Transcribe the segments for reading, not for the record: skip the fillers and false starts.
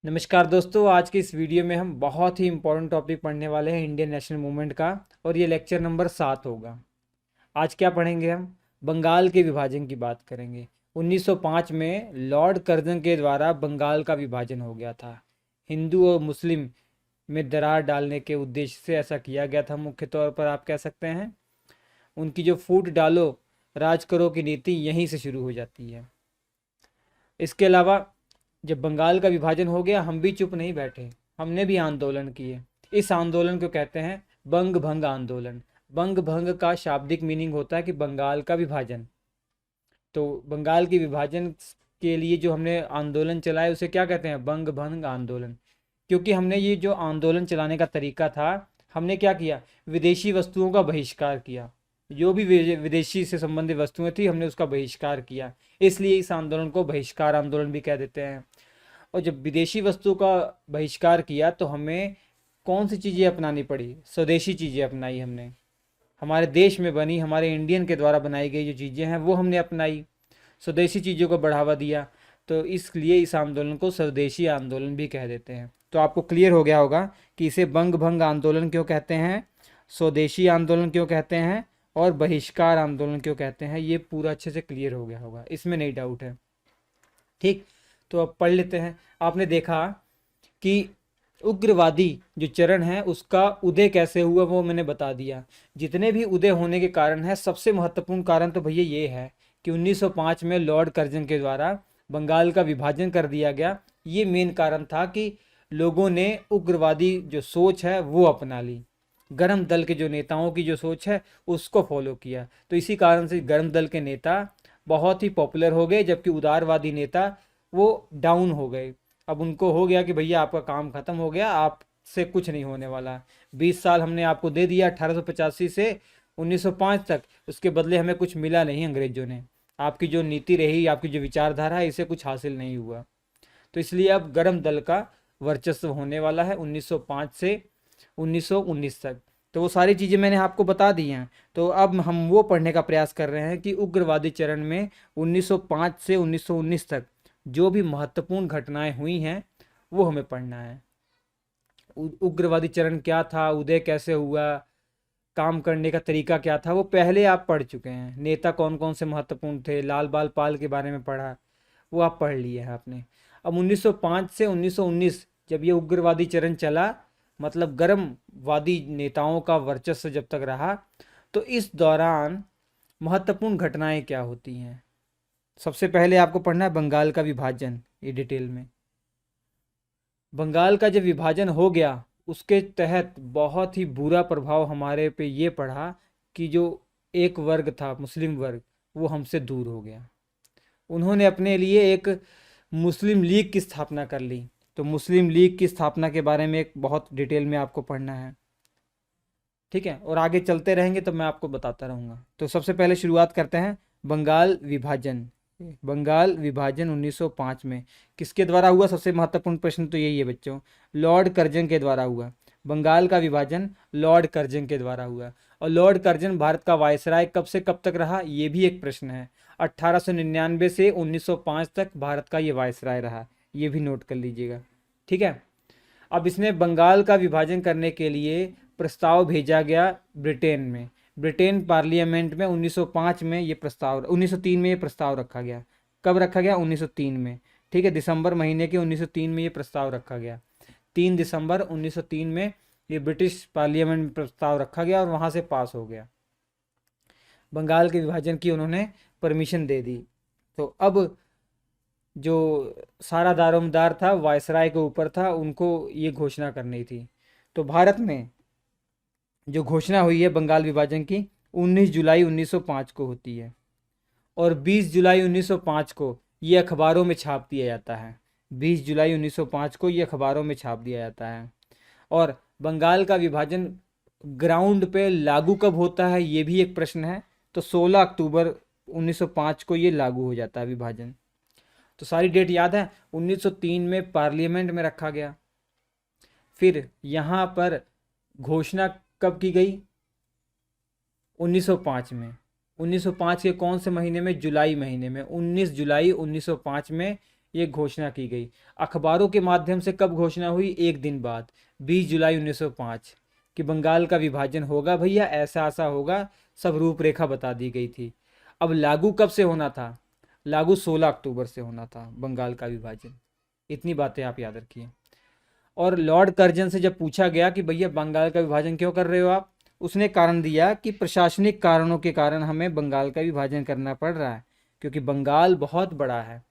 नमस्कार दोस्तों, आज की इस वीडियो में हम बहुत ही इम्पोर्टेंट टॉपिक पढ़ने वाले हैं इंडियन नेशनल मूवमेंट का। और ये लेक्चर नंबर 7 होगा। आज क्या पढ़ेंगे हम? बंगाल के विभाजन की बात करेंगे। 1905 में लॉर्ड कर्जन के द्वारा बंगाल का विभाजन हो गया था। हिंदू और मुस्लिम में दरार डालने के उद्देश्य से ऐसा किया गया था। मुख्य तौर पर आप कह सकते हैं उनकी जो फूट डालो राज करो की नीति यहीं से शुरू हो जाती है। इसके अलावा जब बंगाल का विभाजन हो गया, हम भी चुप नहीं बैठे, हमने भी आंदोलन किए। इस आंदोलन को कहते हैं बंग भंग आंदोलन। बंग भंग का शाब्दिक मीनिंग होता है कि बंगाल का विभाजन। तो बंगाल के विभाजन के लिए जो हमने आंदोलन चलाया उसे क्या कहते हैं? बंग भंग आंदोलन। क्योंकि हमने ये जो आंदोलन चलाने का तरीका था, हमने क्या किया? विदेशी वस्तुओं का बहिष्कार किया। जो भी विदेशी से संबंधित वस्तुएं थी, हमने उसका बहिष्कार किया। इसलिए इस आंदोलन को बहिष्कार आंदोलन भी कह देते हैं। और जब विदेशी वस्तु का बहिष्कार किया तो हमें कौन सी चीज़ें अपनानी पड़ी? स्वदेशी चीज़ें अपनाई हमने। हमारे देश में बनी, हमारे इंडियन के द्वारा बनाई गई जो चीज़ें हैं वो हमने अपनाई। स्वदेशी चीज़ों को बढ़ावा दिया। तो इसलिए इस आंदोलन को स्वदेशी आंदोलन भी कह देते हैं। तो आपको क्लियर हो गया होगा कि इसे बंग भंग आंदोलन क्यों कहते हैं, स्वदेशी आंदोलन क्यों कहते हैं और बहिष्कार आंदोलन क्यों कहते हैं। ये पूरा अच्छे से क्लियर हो गया होगा, इसमें नहीं डाउट है। ठीक, तो अब पढ़ लेते हैं। आपने देखा कि उग्रवादी जो चरण है उसका उदय कैसे हुआ वो मैंने बता दिया। जितने भी उदय होने के कारण है, सबसे महत्वपूर्ण कारण तो भैया ये है कि 1905 में लॉर्ड कर्जन के द्वारा बंगाल का विभाजन कर दिया गया। ये मेन कारण था कि लोगों ने उग्रवादी जो सोच है वो अपना ली। गर्म दल के जो नेताओं की जो सोच है उसको फॉलो किया। तो इसी कारण से गर्म दल के नेता बहुत ही पॉपुलर हो गए, जबकि उदारवादी नेता वो डाउन हो गए। अब उनको हो गया कि भैया आपका काम खत्म हो गया, आपसे कुछ नहीं होने वाला। 20 साल हमने आपको दे दिया 1885 से 1905 तक, उसके बदले हमें कुछ मिला नहीं अंग्रेजों ने। आपकी जो नीति रही, आपकी जो विचारधारा है, इसे कुछ हासिल नहीं हुआ। तो इसलिए अब गर्म दल का वर्चस्व होने वाला है 1905 से 1919 तक। तो वो सारी चीज़ें मैंने आपको बता दी हैं। तो अब हम वो पढ़ने का प्रयास कर रहे हैं कि उग्रवादी चरण में 1905 से 1919 तक जो भी महत्वपूर्ण घटनाएं हुई हैं वो हमें पढ़ना है। उग्रवादी चरण क्या था, उदय कैसे हुआ, काम करने का तरीका क्या था, वो पहले आप पढ़ चुके हैं। नेता कौन कौन से महत्वपूर्ण थे, लाल बाल पाल के बारे में पढ़ा, वो आप पढ़ लिए हैं आपने। अब 1905 से 1919 जब ये उग्रवादी चरण चला, मतलब गर्मवादी नेताओं का वर्चस्व जब तक रहा, तो इस दौरान महत्वपूर्ण घटनाएं क्या होती हैं। सबसे पहले आपको पढ़ना है बंगाल का विभाजन, ये डिटेल में। बंगाल का जब विभाजन हो गया, उसके तहत बहुत ही बुरा प्रभाव हमारे पे ये पड़ा कि जो एक वर्ग था, मुस्लिम वर्ग, वो हमसे दूर हो गया। उन्होंने अपने लिए एक मुस्लिम लीग की स्थापना कर ली। तो मुस्लिम लीग की स्थापना के बारे में एक बहुत डिटेल में आपको पढ़ना है। ठीक है, और आगे चलते रहेंगे तो मैं आपको बताता रहूँगा। तो सबसे पहले शुरुआत करते हैं बंगाल विभाजन। बंगाल विभाजन 1905 में किसके द्वारा हुआ? सबसे महत्वपूर्ण प्रश्न तो यही है बच्चों, लॉर्ड कर्जन के द्वारा हुआ। बंगाल का विभाजन लॉर्ड कर्जन के द्वारा हुआ। और लॉर्ड कर्जन भारत का वायसराय कब से कब तक रहा, ये भी एक प्रश्न है। 1899 से 1905 तक भारत का ये वायसराय रहा, ये भी नोट कर लीजिएगा। ठीक है, अब इसने बंगाल का विभाजन करने के लिए प्रस्ताव भेजा गया ब्रिटेन में। ब्रिटेन पार्लियामेंट में 1905 में ये प्रस्ताव, 1903 में ये प्रस्ताव रखा गया। कब रखा गया? 1903 में। ठीक है, दिसंबर महीने के 1903 में ये प्रस्ताव रखा गया। 3 दिसंबर 1903 में ये ब्रिटिश पार्लियामेंट में प्रस्ताव रखा गया और वहाँ से पास हो गया। बंगाल के विभाजन की उन्होंने परमिशन दे दी। तो अब जो सारा दारोमदार था वायसराय के ऊपर था, उनको ये घोषणा करनी थी। तो भारत में जो घोषणा हुई है बंगाल विभाजन की, 19 जुलाई 1905 को होती है। और 20 जुलाई 1905 को ये अखबारों में छाप दिया जाता है। 20 जुलाई 1905 को ये अखबारों में छाप दिया जाता है। और बंगाल का विभाजन ग्राउंड पे लागू कब होता है, ये भी एक प्रश्न है। तो 16 अक्टूबर 1905 को ये लागू हो जाता है विभाजन। तो सारी डेट याद है। 1903 में पार्लियामेंट में रखा गया। फिर यहाँ पर घोषणा कब की गई? 1905 में। 1905 के कौन से महीने में? जुलाई महीने में। 19 जुलाई 1905 में ये घोषणा की गई। अखबारों के माध्यम से कब घोषणा हुई? एक दिन बाद, 20 जुलाई 1905, कि बंगाल का विभाजन होगा भैया, ऐसा ऐसा होगा, सब रूपरेखा बता दी गई थी। अब लागू कब से होना था? लागू 16 अक्टूबर से होना था बंगाल का विभाजन। इतनी बातें आप याद रखिए। और लॉर्ड कर्जन से जब पूछा गया कि भैया बंगाल का विभाजन क्यों कर रहे हो आप, उसने कारण दिया कि प्रशासनिक कारणों के कारण हमें बंगाल का विभाजन करना पड़ रहा है, क्योंकि बंगाल बहुत बड़ा है।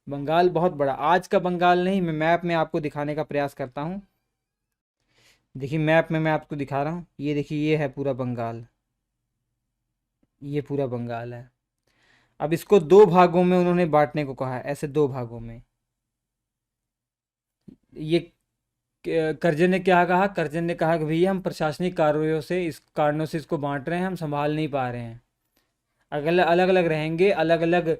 बंगाल बहुत बड़ा, आज का बंगाल नहीं, मैं मैप में आपको दिखाने का प्रयास करता हूँ। देखिए मैप में मैं आपको दिखा रहा हूँ, ये देखिए, ये है पूरा बंगाल, ये पूरा बंगाल है। अब इसको दो भागों में उन्होंने बांटने को कहा है, ऐसे दो भागों में। ये कर्जन ने क्या कहा? कर्जन ने कहा कि भैया हम प्रशासनिक कार्यों से, इस कारणों से इसको बांट रहे हैं, हम संभाल नहीं पा रहे हैं। अगर अलग अलग रहेंगे, अलग अलग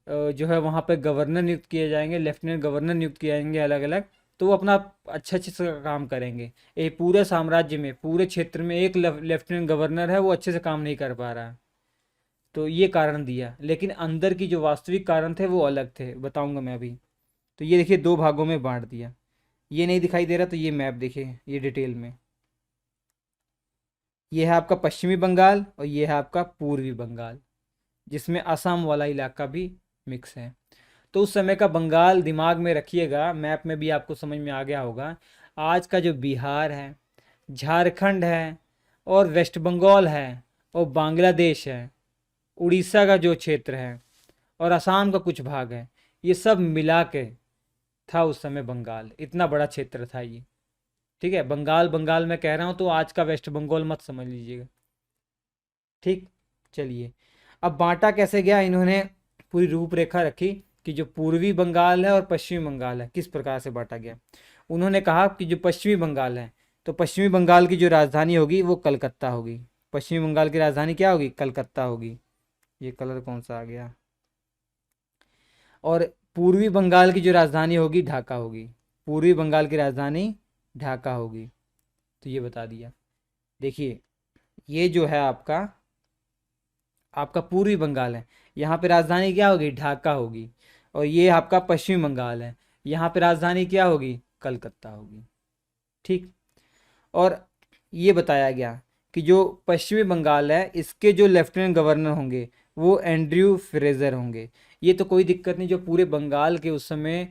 जो है वहाँ पे गवर्नर नियुक्त किए जाएंगे, लेफ्टिनेंट गवर्नर नियुक्त किए जाएंगे अलग अलग, तो वो अपना अच्छे अच्छे से काम करेंगे। ये पूरे साम्राज्य में, पूरे क्षेत्र में एक लेफ्टिनेंट गवर्नर है, वो अच्छे से काम नहीं कर पा रहा है। तो ये कारण दिया, लेकिन अंदर की जो वास्तविक कारण थे वो अलग थे, बताऊंगा मैं अभी। तो ये देखिए दो भागों में बांट दिया। ये नहीं दिखाई दे रहा तो ये मैप देखिए, ये डिटेल में। ये है आपका पश्चिमी बंगाल और ये है आपका पूर्वी बंगाल, जिसमें असम वाला इलाका भी मिक्स है। तो उस समय का बंगाल दिमाग में रखिएगा, मैप में भी आपको समझ में आ गया होगा। आज का जो बिहार है, झारखंड है, और वेस्ट बंगाल है, और बांग्लादेश है, उड़ीसा का जो क्षेत्र है, और असम का कुछ भाग है, ये सब मिला के था उस समय बंगाल। इतना बड़ा क्षेत्र था ये। ठीक है, बंगाल बंगाल मैं कह रहा हूँ तो आज का वेस्ट बंगाल मत समझ लीजिएगा। ठीक, चलिए। अब बांटा कैसे गया, इन्होंने पूरी रूपरेखा रखी कि जो पूर्वी बंगाल है और पश्चिमी बंगाल है किस प्रकार से बांटा गया। उन्होंने कहा कि जो पश्चिमी बंगाल है, तो पश्चिमी बंगाल की जो राजधानी होगी वो कलकत्ता होगी। पश्चिमी बंगाल की राजधानी क्या होगी? कलकत्ता होगी। ये कलर कौन सा आ गया? और पूर्वी बंगाल की जो राजधानी होगी ढाका होगी। पूर्वी बंगाल की राजधानी ढाका होगी। तो ये बता दिया। देखिए ये जो है आपका आपका पूर्वी बंगाल है, यहाँ पे राजधानी क्या होगी? ढाका होगी। और ये आपका पश्चिमी बंगाल है, यहाँ पे राजधानी क्या होगी? कलकत्ता होगी। ठीक। और ये बताया गया कि जो पश्चिमी बंगाल है, इसके जो लेफ्टिनेंट गवर्नर होंगे वो एंड्रयू फ्रेजर होंगे। ये तो कोई दिक्कत नहीं, जो पूरे बंगाल के उस समय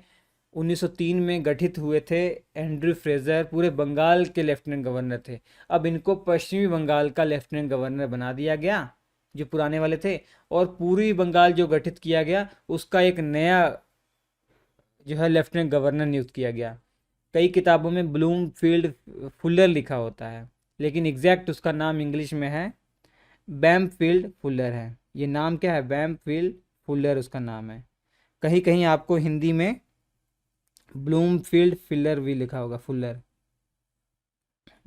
1903 में गठित हुए थे, एंड्रयू फ्रेजर पूरे बंगाल के लेफ्टिनेंट गवर्नर थे। अब इनको पश्चिमी बंगाल का लेफ्टिनेंट गवर्नर बना दिया गया, जो पुराने वाले थे। और पूर्वी बंगाल जो गठित किया गया, उसका एक नया जो है लेफ्टिनेंट गवर्नर नियुक्त किया गया। कई किताबों में ब्लूमफील्ड फुलर लिखा होता है, लेकिन एग्जैक्ट उसका नाम इंग्लिश में है बैम्पफील्ड फुलर है। ये नाम क्या है? बैम्पफील्ड फुलर उसका नाम है। कहीं कहीं आपको हिंदी में ब्लूमफील्ड फिलर भी लिखा होगा, फुलर,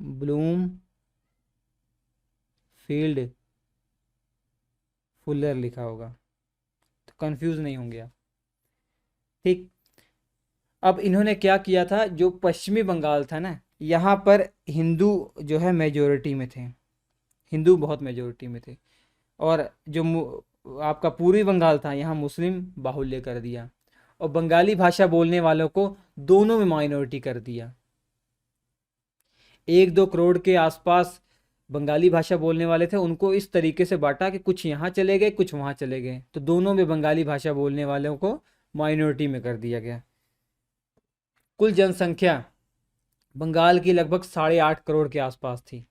ब्लूमफील्ड फुलर लिखा होगा, तो कंफ्यूज नहीं होंगे आप। ठीक। अब इन्होंने क्या किया था, जो पश्चिमी बंगाल था ना, यहाँ पर हिंदू जो है मेजोरिटी में थे, हिंदू बहुत मेजोरिटी में थे। और जो आपका पूर्वी बंगाल था, यहाँ मुस्लिम बाहुल्य कर दिया, और बंगाली भाषा बोलने वालों को दोनों में माइनॉरिटी कर दिया। 1-2 करोड़ के आसपास बंगाली भाषा बोलने वाले थे, उनको इस तरीके से बांटा कि कुछ यहाँ चले गए, कुछ वहाँ चले गए, तो दोनों में बंगाली भाषा बोलने वालों को माइनॉरिटी में कर दिया गया। कुल जनसंख्या बंगाल की लगभग 8.5 करोड़ के आसपास थी।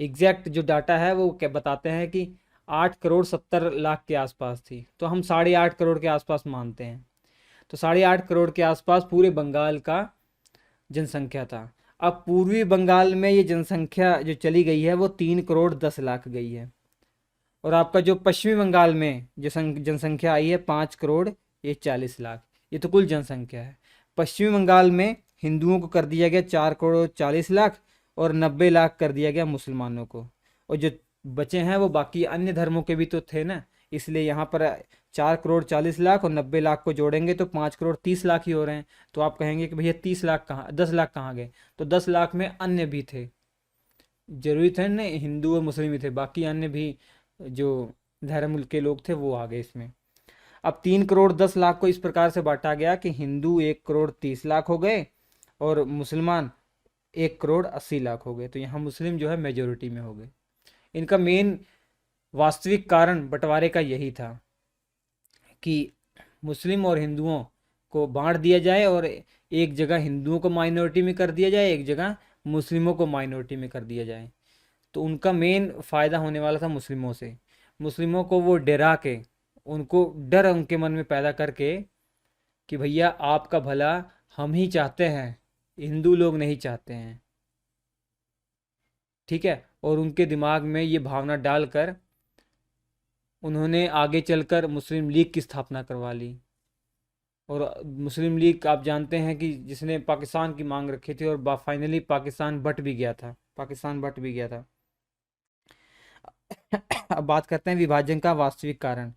एग्जैक्ट जो डाटा है वो क्या बताते हैं कि 8,70,00,000 के आसपास थी, तो हम 8.5 करोड़ के आसपास मानते हैं। तो 8.5 करोड़ के आसपास पूरे बंगाल का जनसंख्या था। अब पूर्वी बंगाल में ये जनसंख्या जो चली गई है वो 3,10,00,000 गई है। और आपका जो पश्चिमी बंगाल में जो जनसंख्या आई है 5,40,00,000। ये तो कुल जनसंख्या है। पश्चिमी बंगाल में हिंदुओं को कर दिया गया 4,40,00,000 और 90,00,000 कर दिया गया मुसलमानों को। और जो बचे हैं वो बाकी अन्य धर्मों के भी तो थे ना, इसलिए यहाँ पर 4,40,00,000 और 90,00,000 को जोड़ेंगे तो 5,30,00,000 ही हो रहे हैं। तो आप कहेंगे कि भैया 30,00,000 कहाँ, 10,00,000 कहाँ गए? तो 10,00,000 में अन्य भी थे, जरूरी थे नहीं हिंदू और मुस्लिम ही थे, बाकी अन्य भी जो धर्म के लोग थे वो आ गए इसमें। अब 3 करोड़ 10 लाख को इस प्रकार से बांटा गया कि हिंदू 1 करोड़ 30 लाख हो गए और मुसलमान 1 करोड़ 80 लाख हो गए। तो यहाँ मुस्लिम जो है मेजोरिटी में हो गए। इनका मेन वास्तविक कारण बंटवारे का यही था कि मुस्लिम और हिंदुओं को बांट दिया जाए और एक जगह हिंदुओं को माइनॉरिटी में कर दिया जाए, एक जगह मुस्लिमों को माइनॉरिटी में कर दिया जाए। तो उनका मेन फ़ायदा होने वाला था मुस्लिमों से। मुस्लिमों को वो डरा के, उनको डर उनके मन में पैदा करके कि भैया आपका भला हम ही चाहते हैं, हिंदू लोग नहीं चाहते हैं, ठीक है। और उनके दिमाग में ये भावना डालकर उन्होंने आगे चलकर मुस्लिम लीग की स्थापना करवा ली। और मुस्लिम लीग आप जानते हैं कि जिसने पाकिस्तान की मांग रखी थी और फाइनली पाकिस्तान बट भी गया था, पाकिस्तान बट भी गया था। अब बात करते हैं विभाजन का वास्तविक कारण।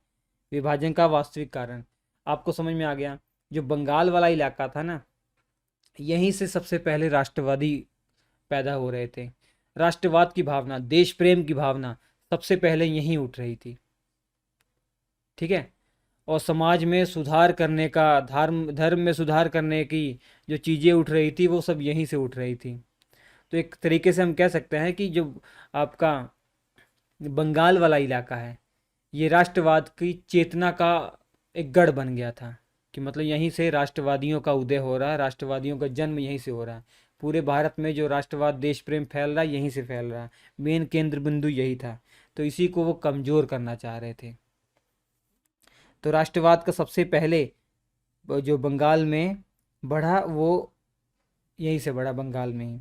विभाजन का वास्तविक कारण आपको समझ में आ गया। जो बंगाल वाला इलाका था ना, यहीं से सबसे पहले राष्ट्रवादी पैदा हो रहे थे। राष्ट्रवाद की भावना, देश प्रेम की भावना सबसे पहले यहीं उठ रही थी, ठीक है। और समाज में सुधार करने का, धर्म धर्म में सुधार करने की जो चीज़ें उठ रही थी वो सब यहीं से उठ रही थी। तो एक तरीके से हम कह सकते हैं कि जो आपका बंगाल वाला इलाका है, ये राष्ट्रवाद की चेतना का एक गढ़ बन गया था कि मतलब यहीं से राष्ट्रवादियों का उदय हो रहा है, राष्ट्रवादियों का जन्म यहीं से हो रहा है। पूरे भारत में जो राष्ट्रवाद, देश प्रेम फैल रहा है, यहीं से फैल रहा है। मेन केंद्र बिंदु यही था। तो इसी को वो कमज़ोर करना चाह रहे थे। तो राष्ट्रवाद का सबसे पहले जो बंगाल में बढ़ा वो यहीं से बढ़ा, बंगाल में ही।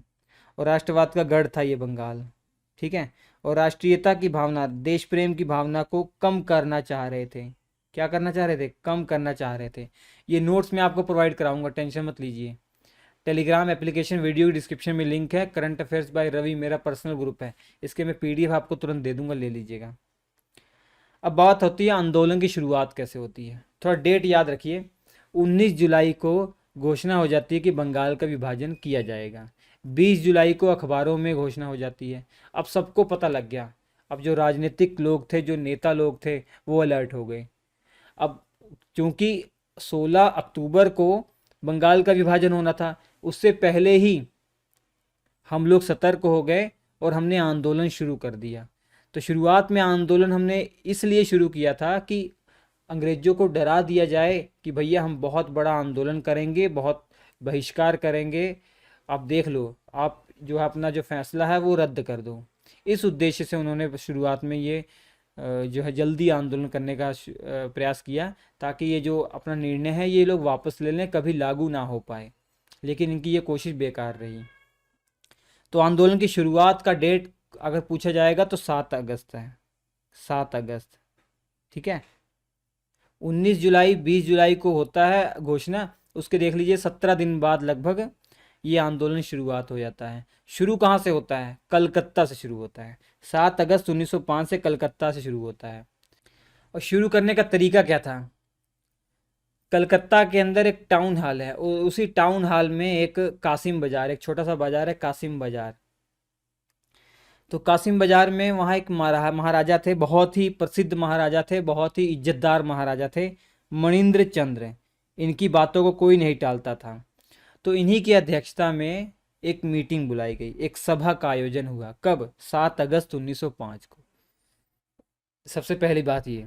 और राष्ट्रवाद का गढ़ था ये बंगाल, ठीक है। और राष्ट्रीयता की भावना, देश प्रेम की भावना को कम करना चाह रहे थे। क्या करना चाह रहे थे? कम करना चाह रहे थे। ये नोट्स मैं आपको प्रोवाइड कराऊंगा, टेंशन मत लीजिए। टेलीग्राम एप्लीकेशन वीडियो की डिस्क्रिप्शन में लिंक है। करंट अफेयर्स बाय रवि मेरा पर्सनल ग्रुप है, इसके मैं पीडीएफ आपको तुरंत दे दूंगा, ले लीजिएगा। अब बात होती है आंदोलन की शुरुआत कैसे होती है। थोड़ा डेट याद रखिए। 19 जुलाई को घोषणा हो जाती है कि बंगाल का विभाजन किया जाएगा। 20 जुलाई को अखबारों में घोषणा हो जाती है। अब सबको पता लग गया। अब जो राजनीतिक लोग थे, जो नेता लोग थे, वो अलर्ट हो गए। अब क्योंकि 16 अक्टूबर को बंगाल का विभाजन होना था, उससे पहले ही हम लोग सतर्क हो गए और हमने आंदोलन शुरू कर दिया। तो शुरुआत में आंदोलन हमने इसलिए शुरू किया था कि अंग्रेज़ों को डरा दिया जाए कि भैया हम बहुत बड़ा आंदोलन करेंगे, बहुत बहिष्कार करेंगे, आप देख लो, आप जो है अपना जो फैसला है वो रद्द कर दो। इस उद्देश्य से उन्होंने शुरुआत में ये जो है जल्दी आंदोलन करने का प्रयास किया, ताकि ये जो अपना निर्णय है ये लोग वापस ले लें, कभी लागू ना हो पाए। लेकिन इनकी ये कोशिश बेकार रही। तो आंदोलन की शुरुआत का डेट अगर पूछा जाएगा तो 7 अगस्त है, 7 अगस्त, ठीक है। 19 जुलाई 20 जुलाई को होता है घोषणा, उसके देख लीजिए 17 दिन बाद लगभग ये आंदोलन शुरुआत हो जाता है। शुरू कहाँ से होता है? कलकत्ता से शुरू होता है। 7 अगस्त 1905 से कलकत्ता से शुरू होता है। और शुरू करने का तरीका क्या था? कलकत्ता के अंदर एक टाउन हॉल है, उसी टाउन हॉल में एक कासिम बाजार, एक छोटा सा बाजार है कासिम बाजार। तो कासिम बाजार में वहाँ एक महाराजा थे, बहुत ही प्रसिद्ध महाराजा थे, बहुत ही इज्जतदार महाराजा थे, मणिंद्र चंद्र। इनकी बातों को कोई नहीं टालता था। तो इन्हीं की अध्यक्षता में एक मीटिंग बुलाई गई, एक सभा का आयोजन हुआ। कब? 7 अगस्त 1905 को। सबसे पहली बात ये,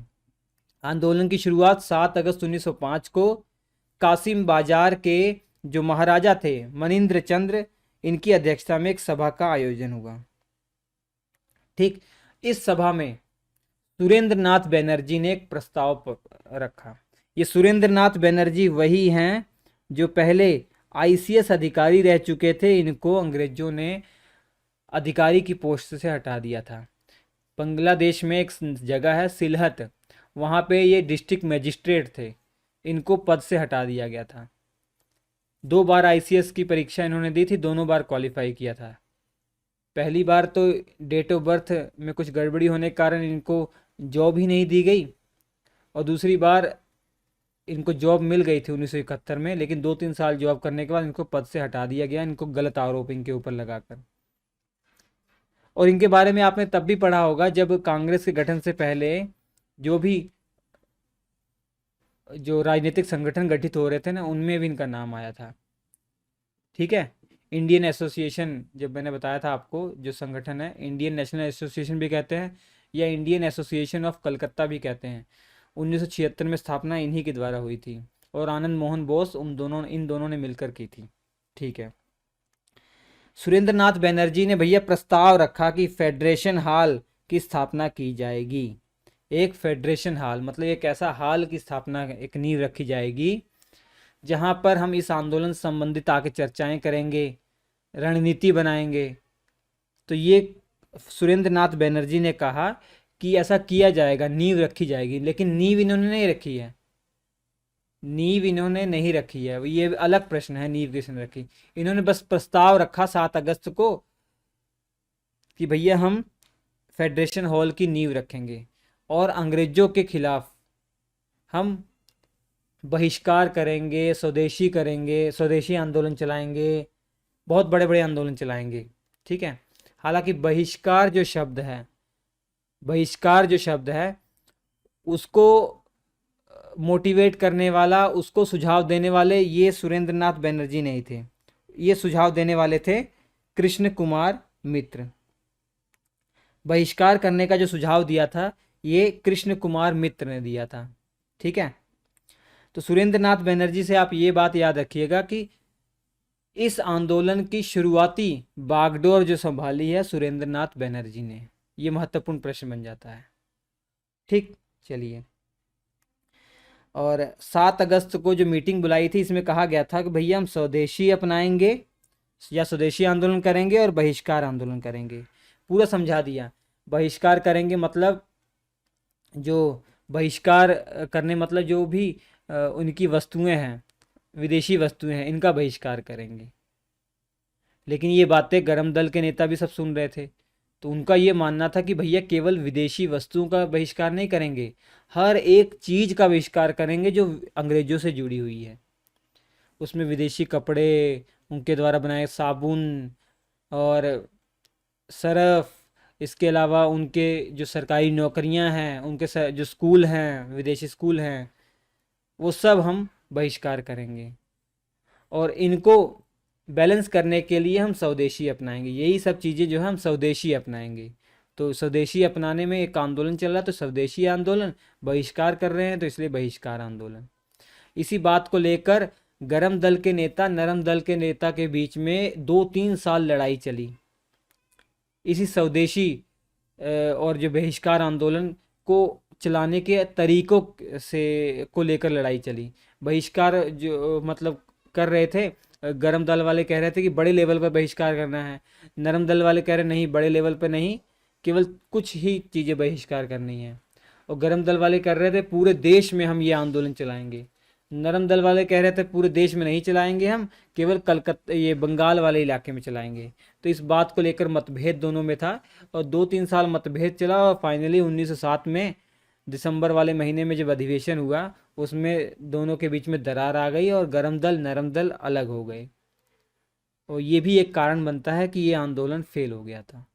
आंदोलन की शुरुआत 7 अगस्त 1905 को कासिम बाजार के जो महाराजा थे मनिंद्र चंद्र, इनकी अध्यक्षता में एक सभा का आयोजन हुआ, ठीक। इस सभा में सुरेंद्र नाथ बनर्जी ने एक प्रस्ताव रखा। ये सुरेंद्र नाथ बनर्जी वही हैं जो पहले आईसीएस अधिकारी रह चुके थे। इनको अंग्रेजों ने अधिकारी की पोस्ट से हटा दिया था। बांग्लादेश में एक जगह है सिलहट, वहाँ पे ये डिस्ट्रिक्ट मजिस्ट्रेट थे, इनको पद से हटा दिया गया था। 2 बार आईसीएस की परीक्षा इन्होंने दी थी, दोनों बार क्वालिफाई किया था। पहली बार तो डेट ऑफ बर्थ में कुछ गड़बड़ी होने के कारण इनको जॉब ही नहीं दी गई, और दूसरी बार इनको जॉब मिल गई थी 1971 में, लेकिन 2-3 साल जॉब करने के बाद इनको पद से हटा दिया गया, इनको गलत आरोप इनके ऊपर लगाकर। और इनके बारे में आपने तब भी पढ़ा होगा जब कांग्रेस के गठन से पहले जो भी जो राजनीतिक संगठन गठित हो रहे थे ना, उनमें भी इनका नाम आया था। ठीक है। इंडियन एसोसिएशन, जब मैंने बताया था आपको, जो संगठन है इंडियन नेशनल एसोसिएशन भी कहते हैं या इंडियन एसोसिएशन ऑफ कलकत्ता भी कहते हैं, 1976 में स्थापना इन्हीं के द्वारा हुई थी और आनंद मोहन बोस इन दोनों ने मिलकर की थी। ठीक है। सुरेंद्र नाथ बनर्जी ने भैया प्रस्ताव रखा कि फेडरेशन हॉल की स्थापना की जाएगी। एक फेडरेशन हॉल मतलब एक ऐसा हॉल की स्थापना, एक नींव रखी जाएगी जहां पर हम इस आंदोलन से संबंधित आके चर्चाएं करेंगे, रणनीति बनाएंगे। तो ये सुरेंद्र नाथ बनर्जी ने कहा कि ऐसा किया जाएगा, नींव रखी जाएगी। लेकिन नींव इन्होंने नहीं रखी है, नींव इन्होंने नहीं रखी है, ये अलग प्रश्न है, नींव किसने रखी। इन्होंने बस प्रस्ताव रखा 7 अगस्त को कि भैया हम फेडरेशन हॉल की नींव रखेंगे और अंग्रेजों के खिलाफ हम बहिष्कार करेंगे, स्वदेशी आंदोलन चलाएंगे, बहुत बड़े बड़े आंदोलन चलाएंगे। ठीक है। हालांकि बहिष्कार जो शब्द है उसको मोटिवेट करने वाला, उसको सुझाव देने वाले ये सुरेंद्र नाथ बनर्जी नहीं थे, ये सुझाव देने वाले थे कृष्ण कुमार मित्र। बहिष्कार करने का जो सुझाव दिया था ये कृष्ण कुमार मित्र ने दिया था। ठीक है। तो सुरेंद्र नाथ बनर्जी से आप ये बात याद रखिएगा कि इस आंदोलन की शुरुआती बागडोर जो संभाली है सुरेंद्र नाथ बनर्जी ने, ये महत्वपूर्ण प्रश्न बन जाता है। ठीक, चलिए। और 7 अगस्त को जो मीटिंग बुलाई थी, इसमें कहा गया था कि भैया हम स्वदेशी अपनाएंगे या स्वदेशी आंदोलन करेंगे और बहिष्कार आंदोलन करेंगे। पूरा समझा दिया। बहिष्कार करेंगे मतलब जो बहिष्कार करने मतलब जो भी उनकी वस्तुएं हैं, विदेशी वस्तुएं हैं, इनका बहिष्कार करेंगे। लेकिन ये बातें गरम दल के नेता भी सब सुन रहे थे, तो उनका ये मानना था कि भैया केवल विदेशी वस्तुओं का बहिष्कार नहीं करेंगे, हर एक चीज़ का बहिष्कार करेंगे जो अंग्रेजों से जुड़ी हुई है। उसमें विदेशी कपड़े, उनके द्वारा बनाए साबुन और सरफ, इसके अलावा उनके जो सरकारी नौकरियां हैं, उनके जो स्कूल हैं, विदेशी स्कूल हैं, वो सब हम बहिष्कार करेंगे। और इनको बैलेंस करने के लिए हम स्वदेशी अपनाएंगे। यही सब चीज़ें जो है हम स्वदेशी अपनाएंगे। तो स्वदेशी अपनाने में एक आंदोलन चल रहा है, तो स्वदेशी आंदोलन, बहिष्कार कर रहे हैं तो इसलिए बहिष्कार आंदोलन। इसी बात को लेकर गरम दल के नेता, नरम दल के नेता के बीच में 2-3 साल लड़ाई चली। इसी स्वदेशी और जो बहिष्कार आंदोलन को चलाने के तरीकों से को लेकर लड़ाई चली। बहिष्कार जो मतलब कर रहे थे, गरम दल वाले कह रहे थे कि बड़े लेवल पर बहिष्कार करना है, नरम दल वाले कह रहे नहीं, बड़े लेवल पर नहीं, केवल कुछ ही चीज़ें बहिष्कार करनी है। और गरम दल वाले कर रहे थे पूरे देश में हम ये आंदोलन चलाएंगे। नरम दल वाले कह रहे थे पूरे देश में नहीं चलाएंगे, हम केवल कलकत्ता, ये बंगाल वाले इलाके में चलाएंगे। तो इस बात को लेकर मतभेद दोनों में था और 2-3 साल मतभेद चला और फाइनली 1907 में दिसंबर वाले महीने में जब अधिवेशन हुआ, उसमें दोनों के बीच में दरार आ गई और गरम दल नरम दल अलग हो गए। और ये भी एक कारण बनता है कि ये आंदोलन फेल हो गया था।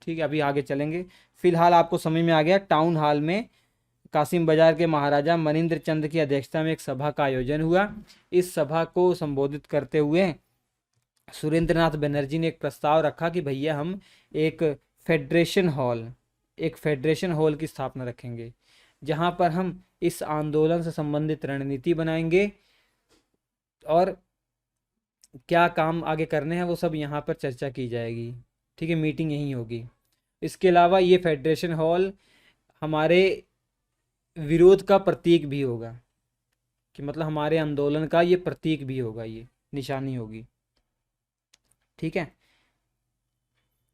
ठीक है, अभी आगे चलेंगे। फिलहाल आपको समझ में आ गया। टाउन हॉल में कासिम बाजार के महाराजा मनिंद्र चंद की अध्यक्षता में एक सभा का आयोजन हुआ। इस सभा को संबोधित करते हुए सुरेंद्र नाथ बनर्जी ने एक प्रस्ताव रखा कि भैया हम एक फेडरेशन हॉल की स्थापना रखेंगे, जहां पर हम इस आंदोलन से संबंधित रणनीति बनाएंगे और क्या काम आगे करने हैं वो सब यहाँ पर चर्चा की जाएगी। ठीक है, मीटिंग यहीं होगी। इसके अलावा ये फेडरेशन हॉल हमारे विरोध का प्रतीक भी होगा, कि मतलब हमारे आंदोलन का ये प्रतीक भी होगा, ये निशानी होगी। ठीक है।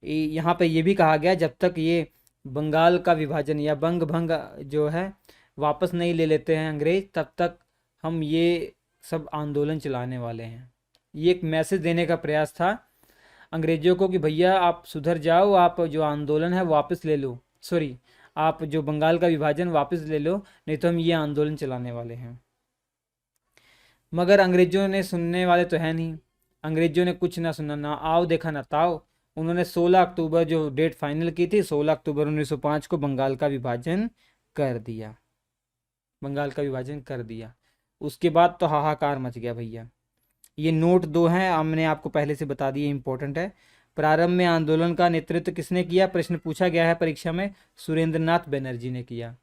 यहाँ पे ये भी कहा गया जब तक ये बंगाल का विभाजन या बंग भंग जो है वापस नहीं ले लेते हैं अंग्रेज, तब तक हम ये सब आंदोलन चलाने वाले हैं। ये एक मैसेज देने का प्रयास था अंग्रेजों को कि भैया आप सुधर जाओ, आप जो आंदोलन है वापस ले लो, आप जो बंगाल का विभाजन वापस ले लो, नहीं तो हम ये आंदोलन चलाने वाले हैं। मगर अंग्रेजों ने सुनने वाले तो है नहीं। अंग्रेजों ने कुछ ना सुना, ना आओ देखा ना ताओ। उन्होंने 16 अक्टूबर जो डेट फाइनल की थी, 16 अक्टूबर 1905 को बंगाल का विभाजन कर दिया। बंगाल का विभाजन कर दिया। उसके बाद तो हाहाकार मच गया भैया। ये नोट 2 हैं, हमने आपको पहले से बता दिए, इंपॉर्टेंट है। प्रारंभ में आंदोलन का नेतृत्व किसने किया, प्रश्न पूछा गया है परीक्षा में, सुरेंद्रनाथ बनर्जी ने किया।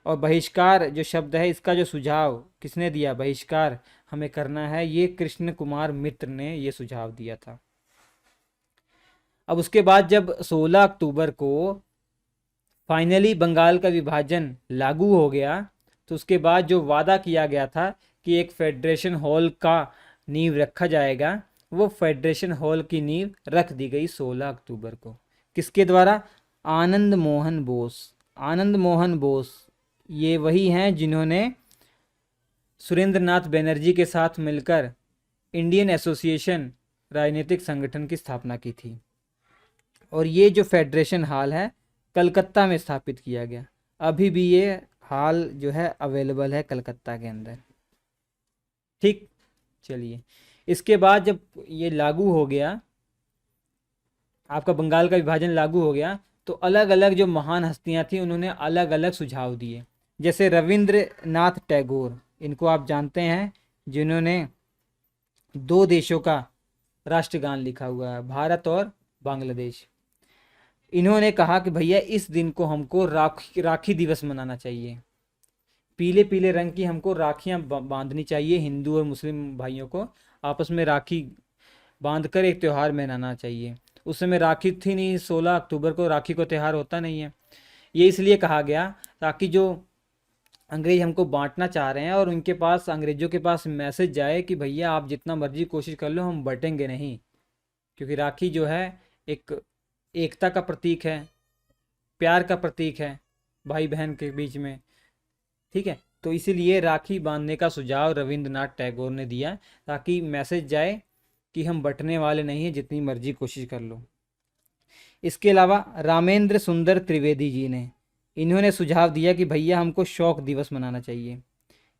और बहिष्कार जो शब्द है, इसका जो सुझाव किसने दिया, बहिष्कार हमें करना है, ये कृष्ण कुमार मित्र ने ये सुझाव दिया था। अब उसके बाद जब 16 अक्टूबर को फाइनली बंगाल का विभाजन लागू हो गया, तो उसके बाद जो वादा किया गया था कि एक फेडरेशन हॉल का नींव रखा जाएगा, वो फेडरेशन हॉल की नींव रख दी गई 16 अक्टूबर को। किसके द्वारा, आनंद मोहन बोस। आनंद मोहन बोस ये वही हैं जिन्होंने सुरेंद्रनाथ बनर्जी के साथ मिलकर इंडियन एसोसिएशन राजनीतिक संगठन की स्थापना की थी। और ये जो फेडरेशन हॉल है कलकत्ता में स्थापित किया गया। अभी भी ये हॉल जो है अवेलेबल है कलकत्ता के अंदर। ठीक, चलिए इसके बाद जब ये लागू हो गया, आपका बंगाल का विभाजन लागू हो गया, तो अलग अलग जो महान हस्तियां थी उन्होंने अलग अलग सुझाव दिए। जैसे रविंद्रनाथ टैगोर, इनको आप जानते हैं, जिन्होंने 2 देशों का राष्ट्रगान लिखा हुआ है, भारत और बांग्लादेश। इन्होंने कहा कि भैया इस दिन को हमको राखी दिवस मनाना चाहिए। पीले पीले रंग की हमको राखियां बांधनी चाहिए, हिंदू और मुस्लिम भाइयों को आपस में राखी बांधकर एक त्यौहार मनाना चाहिए। उस समय राखी थी नहीं, 16 अक्टूबर को राखी को त्यौहार होता नहीं है। ये इसलिए कहा गया ताकि जो अंग्रेज हमको बांटना चाह रहे हैं और उनके पास, अंग्रेजों के पास मैसेज जाए कि भैया आप जितना मर्जी कोशिश कर लो, हम बटेंगे नहीं। क्योंकि राखी जो है एक एकता का प्रतीक है, प्यार का प्रतीक है भाई बहन के बीच में। ठीक है, तो इसीलिए राखी बांधने का सुझाव रविंद्रनाथ टैगोर ने दिया ताकि मैसेज जाए कि हम बटने वाले नहीं हैं, जितनी मर्जी कोशिश कर लो। इसके अलावा रामेंद्र सुंदर त्रिवेदी जी ने, इन्होंने सुझाव दिया कि भैया हमको शौक दिवस मनाना चाहिए।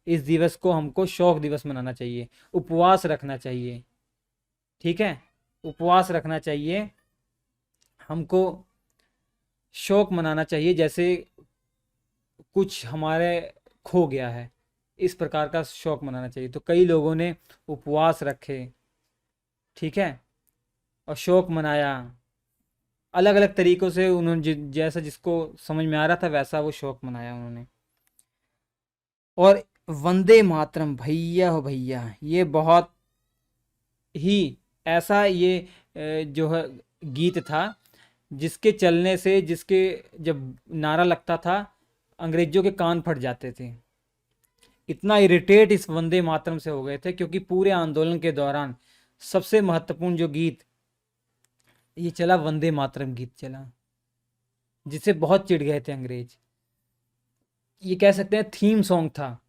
इस दिवस को हमको शौक दिवस मनाना चाहिए, उपवास रखना चाहिए। ठीक है, उपवास रखना चाहिए, हमको शौक मनाना चाहिए, जैसे कुछ हमारे खो गया है, इस प्रकार का शौक मनाना चाहिए। तो कई लोगों ने उपवास रखे, ठीक है, और शौक मनाया। अलग अलग तरीक़ों से उन्होंने जैसा जिसको समझ में आ रहा था वैसा वो शौक मनाया उन्होंने। और वंदे मातरम, भैया हो भैया, ये बहुत ही ऐसा ये जो है गीत था जिसके चलने से, जिसके जब नारा लगता था अंग्रेजों के कान फट जाते थे। इतना इरिटेट इस वंदे मातरम से हो गए थे, क्योंकि पूरे आंदोलन के दौरान सबसे महत्वपूर्ण जो गीत ये चला, वंदे मातरम गीत चला, जिससे बहुत चिढ़ गए थे अंग्रेज। ये कह सकते हैं थीम सॉन्ग था,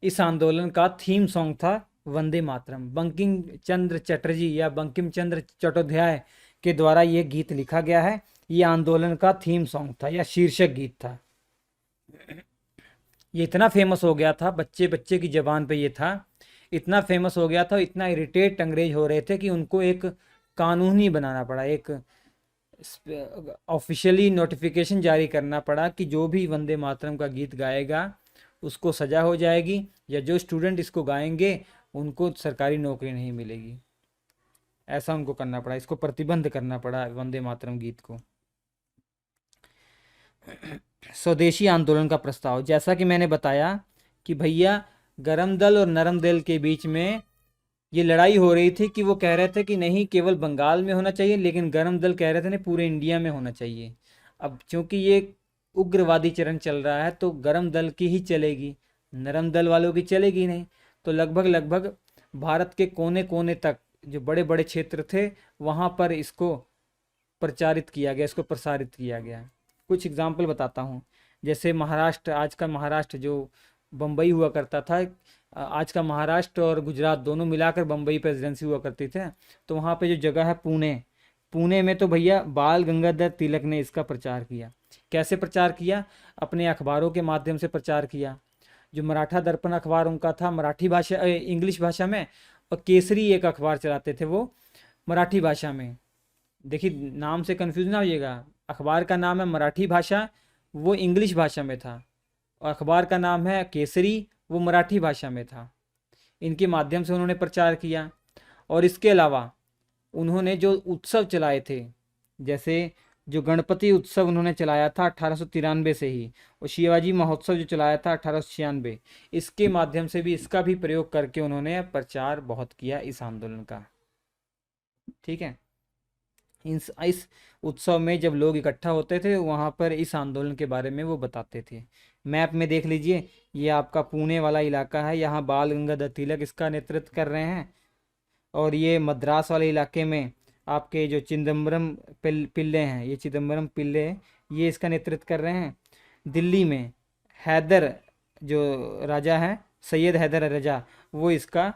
इस आंदोलन का थीम सॉन्ग था वंदे मातरम। बंकिम चंद्र चटर्जी या बंकिम चंद्र चट्टोपाध्याय के द्वारा ये गीत लिखा गया है। ये आंदोलन का थीम सॉन्ग था या शीर्षक गीत था। ये इतना फेमस हो गया था, बच्चे बच्चे की जबान पे ये था, इतना फेमस हो गया था, इतना इरिटेट अंग्रेज हो रहे थे कि उनको एक कानूनी बनाना पड़ा, एक ऑफिशियली नोटिफिकेशन जारी करना पड़ा कि जो भी वंदे मातरम का गीत गाएगा उसको सज़ा हो जाएगी, या जो स्टूडेंट इसको गाएंगे उनको सरकारी नौकरी नहीं मिलेगी। ऐसा उनको करना पड़ा, इसको प्रतिबंध करना पड़ा वंदे मातरम गीत को। स्वदेशी आंदोलन का प्रस्ताव, जैसा कि मैंने बताया कि भैया गरम दल और नरम दल के बीच में ये लड़ाई हो रही थी कि वो कह रहे थे कि नहीं केवल बंगाल में होना चाहिए, लेकिन गरम दल कह रहे थे नहीं पूरे इंडिया में होना चाहिए। अब चूंकि ये उग्रवादी चरण चल रहा है तो गरम दल की ही चलेगी, नरम दल वालों की चलेगी नहीं। तो लगभग लगभग भारत के कोने कोने तक जो बड़े बड़े क्षेत्र थे वहाँ पर इसको प्रचारित किया गया, इसको प्रसारित किया गया। कुछ एग्जाम्पल बताता हूँ। जैसे महाराष्ट्र, आज का महाराष्ट्र जो बम्बई हुआ करता था, आज का महाराष्ट्र और गुजरात दोनों मिलाकर बम्बई प्रेसिडेंसी हुआ करती थे। तो वहाँ पे जो जगह है पुणे, पुणे में तो भैया बाल गंगाधर तिलक ने इसका प्रचार किया। कैसे प्रचार किया? अपने अखबारों के माध्यम से प्रचार किया। जो मराठा दर्पण अखबार उनका था मराठी भाषा, इंग्लिश भाषा में, और केसरी एक अखबार चलाते थे वो मराठी भाषा में। देखिए नाम से कंफ्यूज ना होइएगा, अखबार का नाम है मराठी भाषा, वो इंग्लिश भाषा में था। अखबार का नाम है केसरी, वो मराठी भाषा में था। इनके माध्यम से उन्होंने प्रचार किया। और इसके अलावा उन्होंने जो उत्सव चलाए थे, जैसे जो गणपति उत्सव उन्होंने चलाया था 1893 से ही, और शिवाजी महोत्सव जो चलाया था 1896, इसके माध्यम से भी, इसका भी प्रयोग करके उन्होंने प्रचार बहुत किया इस आंदोलन का। ठीक है। इस उत्सव में जब लोग इकट्ठा होते थे, वहाँ पर इस आंदोलन के बारे में वो बताते थे। मैप में देख लीजिए, ये आपका पुणे वाला इलाका है, यहाँ बाल गंगाधर तिलक इसका नेतृत्व कर रहे हैं। और ये मद्रास वाले इलाके में आपके जो चिदम्बरम पिल्ले हैं, ये चिदम्बरम पिल्ले ये इसका नेतृत्व कर रहे हैं। दिल्ली में हैदर जो राजा है, सैयद हैदर रजा, वो इसका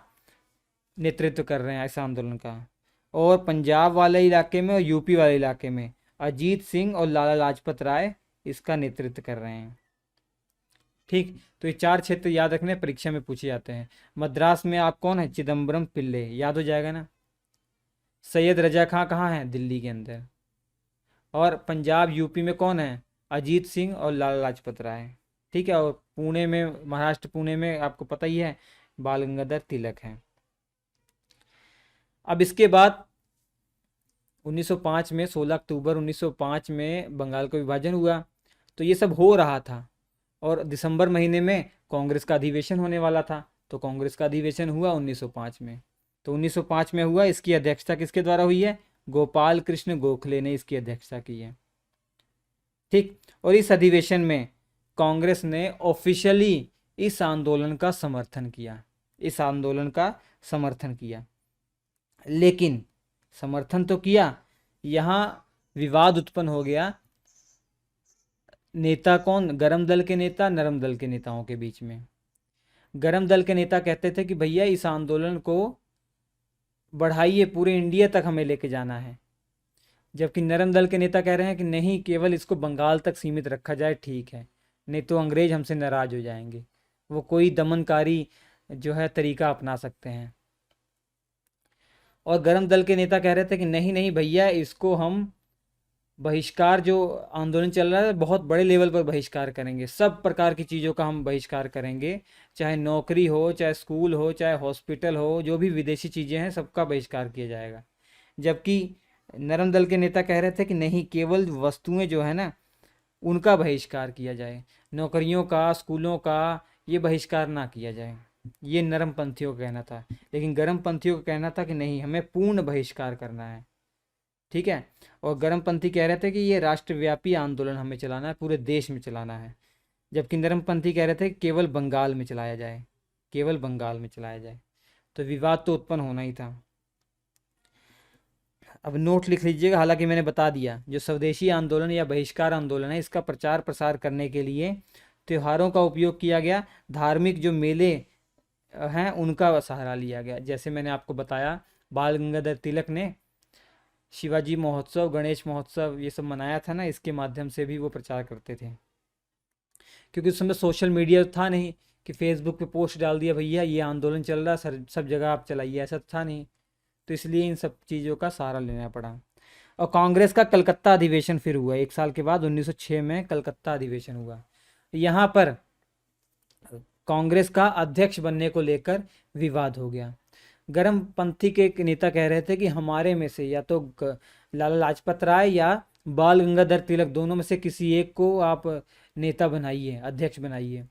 नेतृत्व कर रहे हैं इस आंदोलन का। और पंजाब वाले इलाके में और यूपी वाले इलाके में अजीत सिंह और लाला लाजपत राय इसका नेतृत्व कर रहे हैं। ठीक, तो ये 4 क्षेत्र याद रखने, परीक्षा में पूछे जाते हैं। मद्रास में आप कौन है? चिदम्बरम पिल्ले, याद हो जाएगा ना। सैयद रजा खां कहाँ है? दिल्ली के अंदर। और पंजाब यूपी में कौन है? अजीत सिंह और लाला लाजपत राय। ठीक है। और पुणे में, महाराष्ट्र पुणे में आपको पता ही है, बाल गंगाधर तिलक है। अब इसके बाद 1905 में, 16 अक्टूबर 1905 में बंगाल का विभाजन हुआ। तो ये सब हो रहा था और दिसंबर महीने में कांग्रेस का अधिवेशन होने वाला था। तो कांग्रेस का अधिवेशन हुआ 1905 में। तो 1905 में हुआ। इसकी अध्यक्षता किसके द्वारा हुई है? गोपाल कृष्ण गोखले ने इसकी अध्यक्षता की है। ठीक। और इस अधिवेशन में कांग्रेस ने ऑफिशियली इस आंदोलन का समर्थन किया, इस आंदोलन का समर्थन किया। लेकिन समर्थन तो किया, यहाँ विवाद उत्पन्न हो गया। नेता कौन? गरम दल के नेता, नरम दल के नेताओं के बीच में। गरम दल के नेता कहते थे कि भैया इस आंदोलन को बढ़ाइए, पूरे इंडिया तक हमें लेके जाना है। जबकि नरम दल के नेता कह रहे हैं कि नहीं, केवल इसको बंगाल तक सीमित रखा जाए, ठीक है, नहीं तो अंग्रेज हमसे नाराज हो जाएंगे, वो कोई दमनकारी जो है तरीका अपना सकते हैं। और गरम दल के नेता कह रहे थे कि नहीं नहीं भैया, इसको हम बहिष्कार, जो आंदोलन चल रहा है बहुत बड़े लेवल पर बहिष्कार करेंगे, सब प्रकार की चीज़ों का हम बहिष्कार करेंगे, चाहे नौकरी हो, चाहे स्कूल हो, चाहे हॉस्पिटल हो, जो भी विदेशी चीज़ें हैं सबका बहिष्कार किया जाएगा। जबकि नरम दल के नेता कह रहे थे कि नहीं, केवल वस्तुएं जो है ना उनका बहिष्कार किया जाए, नौकरियों का, स्कूलों का ये बहिष्कार ना किया जाए। ये नरम पंथियों का कहना था। लेकिन गर्म पंथियों का कहना था कि नहीं, हमें पूर्ण बहिष्कार करना है। ठीक है। और गर्मपंथी कह रहे थे कि ये राष्ट्रव्यापी आंदोलन हमें चलाना है, पूरे देश में चलाना है। जबकि नरमपंथी कह रहे थे कि केवल बंगाल में चलाया जाए, केवल बंगाल में चलाया जाए। तो विवाद तो उत्पन्न होना ही था। अब नोट लिख लीजिएगा। हालांकि मैंने बता दिया, जो स्वदेशी आंदोलन या बहिष्कार आंदोलन है, इसका प्रचार प्रसार करने के लिए त्योहारों का उपयोग किया गया, धार्मिक जो मेले हैं उनका सहारा लिया गया। जैसे मैंने आपको बताया, बाल गंगाधर तिलक ने शिवाजी महोत्सव, गणेश महोत्सव ये सब मनाया था ना, इसके माध्यम से भी वो प्रचार करते थे। क्योंकि उस समय सोशल मीडिया था नहीं कि फेसबुक पे पोस्ट डाल दिया भैया ये आंदोलन चल रहा है, सर सब जगह आप चलाइए, ऐसा था नहीं। तो इसलिए इन सब चीज़ों का सहारा लेना पड़ा। और कांग्रेस का कलकत्ता अधिवेशन फिर हुआ 1 साल के बाद, 1906 में कलकत्ता अधिवेशन हुआ। यहाँ पर कांग्रेस का अध्यक्ष बनने को लेकर विवाद हो गया। गर्मपंथी के एक नेता कह रहे थे कि हमारे में से या तो लाला लाजपत राय या बाल गंगाधर तिलक, दोनों में से किसी एक को आप नेता बनाइए, अध्यक्ष बनाइए।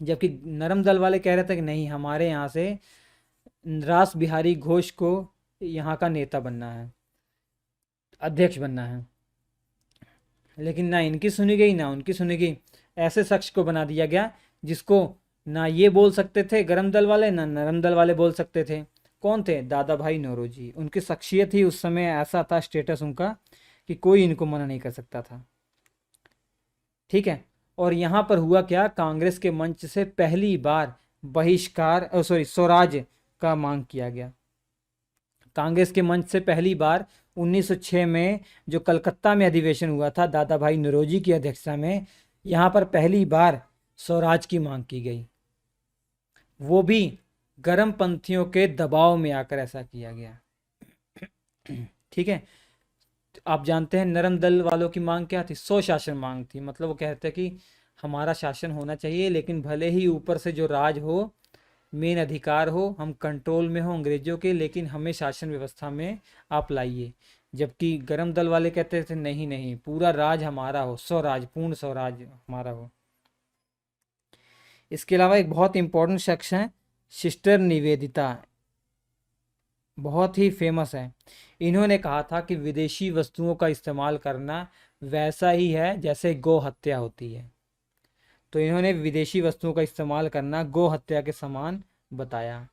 जबकि नरम दल वाले कह रहे थे कि नहीं, हमारे यहाँ से रास बिहारी घोष को यहाँ का नेता बनना है, अध्यक्ष बनना है। लेकिन ना इनकी सुनी गई ना उनकी सुनी गई। ऐसे शख्स को बना दिया गया जिसको ना ये बोल सकते थे गरम दल वाले, ना नरम दल वाले बोल सकते थे। कौन थे? दादा भाई नौरोजी। उनकी शख्सियत ही उस समय ऐसा था, स्टेटस उनका, कि कोई इनको मना नहीं कर सकता था। ठीक है। और यहाँ पर हुआ क्या, कांग्रेस के मंच से पहली बार बहिष्कार, स्वराज का मांग किया गया। कांग्रेस के मंच से पहली बार 1906 में जो कलकत्ता में अधिवेशन हुआ था दादा भाई नौरोजी की अध्यक्षता में, यहाँ पर पहली बार स्वराज की मांग की गई। वो भी गर्मपंथियों के दबाव में आकर ऐसा किया गया। ठीक है। आप जानते हैं नरम दल वालों की मांग क्या थी? स्वशासन मांग थी। मतलब वो कहते हैं कि हमारा शासन होना चाहिए, लेकिन भले ही ऊपर से जो राज हो, मेन अधिकार हो, हम कंट्रोल में हो अंग्रेजों के, लेकिन हमें शासन व्यवस्था में आप लाइए। जबकि गरम दल वाले कहते थे नहीं नहीं, पूरा राज हमारा हो, स्वराज, पूर्ण स्वराज हमारा हो। इसके अलावा एक बहुत इंपॉर्टेंट शख्स हैं सिस्टर निवेदिता, बहुत ही फेमस है। इन्होंने कहा था कि विदेशी वस्तुओं का इस्तेमाल करना वैसा ही है जैसे गौ हत्या होती है। तो इन्होंने विदेशी वस्तुओं का इस्तेमाल करना गौ हत्या के समान बताया।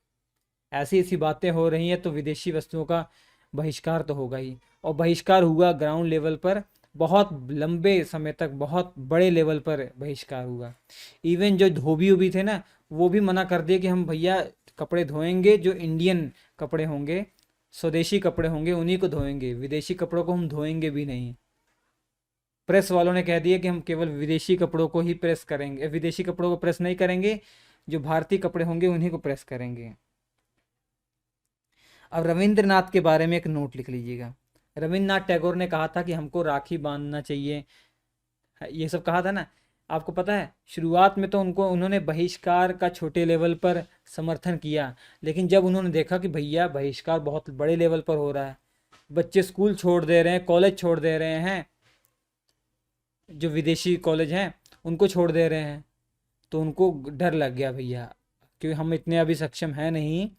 ऐसी ऐसी बातें हो रही हैं तो विदेशी वस्तुओं का बहिष्कार तो होगा ही, और बहिष्कार हुआ ग्राउंड लेवल पर, बहुत लंबे समय तक बहुत बड़े लेवल पर बहिष्कार हुआ। इवन जो धोबी उबी थे ना, वो भी मना कर दिए कि हम भैया कपड़े धोएंगे जो इंडियन कपड़े होंगे, स्वदेशी कपड़े होंगे, उन्हीं को धोएंगे, विदेशी कपड़ों को हम धोएंगे भी नहीं। प्रेस वालों ने कह दिया कि हम केवल विदेशी कपड़ों को ही प्रेस करेंगे, विदेशी कपड़ों को प्रेस नहीं करेंगे, जो भारतीय कपड़े होंगे उन्हीं को प्रेस करेंगे। अब रविंद्रनाथ के बारे में एक नोट लिख लीजिएगा। रविंद्रनाथ टैगोर ने कहा था कि हमको राखी बांधना चाहिए, ये सब कहा था ना। आपको पता है शुरुआत में तो उन्होंने बहिष्कार का छोटे लेवल पर समर्थन किया, लेकिन जब उन्होंने देखा कि भैया बहिष्कार बहुत बड़े लेवल पर हो रहा है, बच्चे स्कूल छोड़ दे रहे हैं, कॉलेज छोड़ दे रहे हैं, जो विदेशी कॉलेज हैं उनको छोड़ दे रहे हैं, तो उनको डर लग गया भैया, क्योंकि हम इतने अभी सक्षम हैं नहीं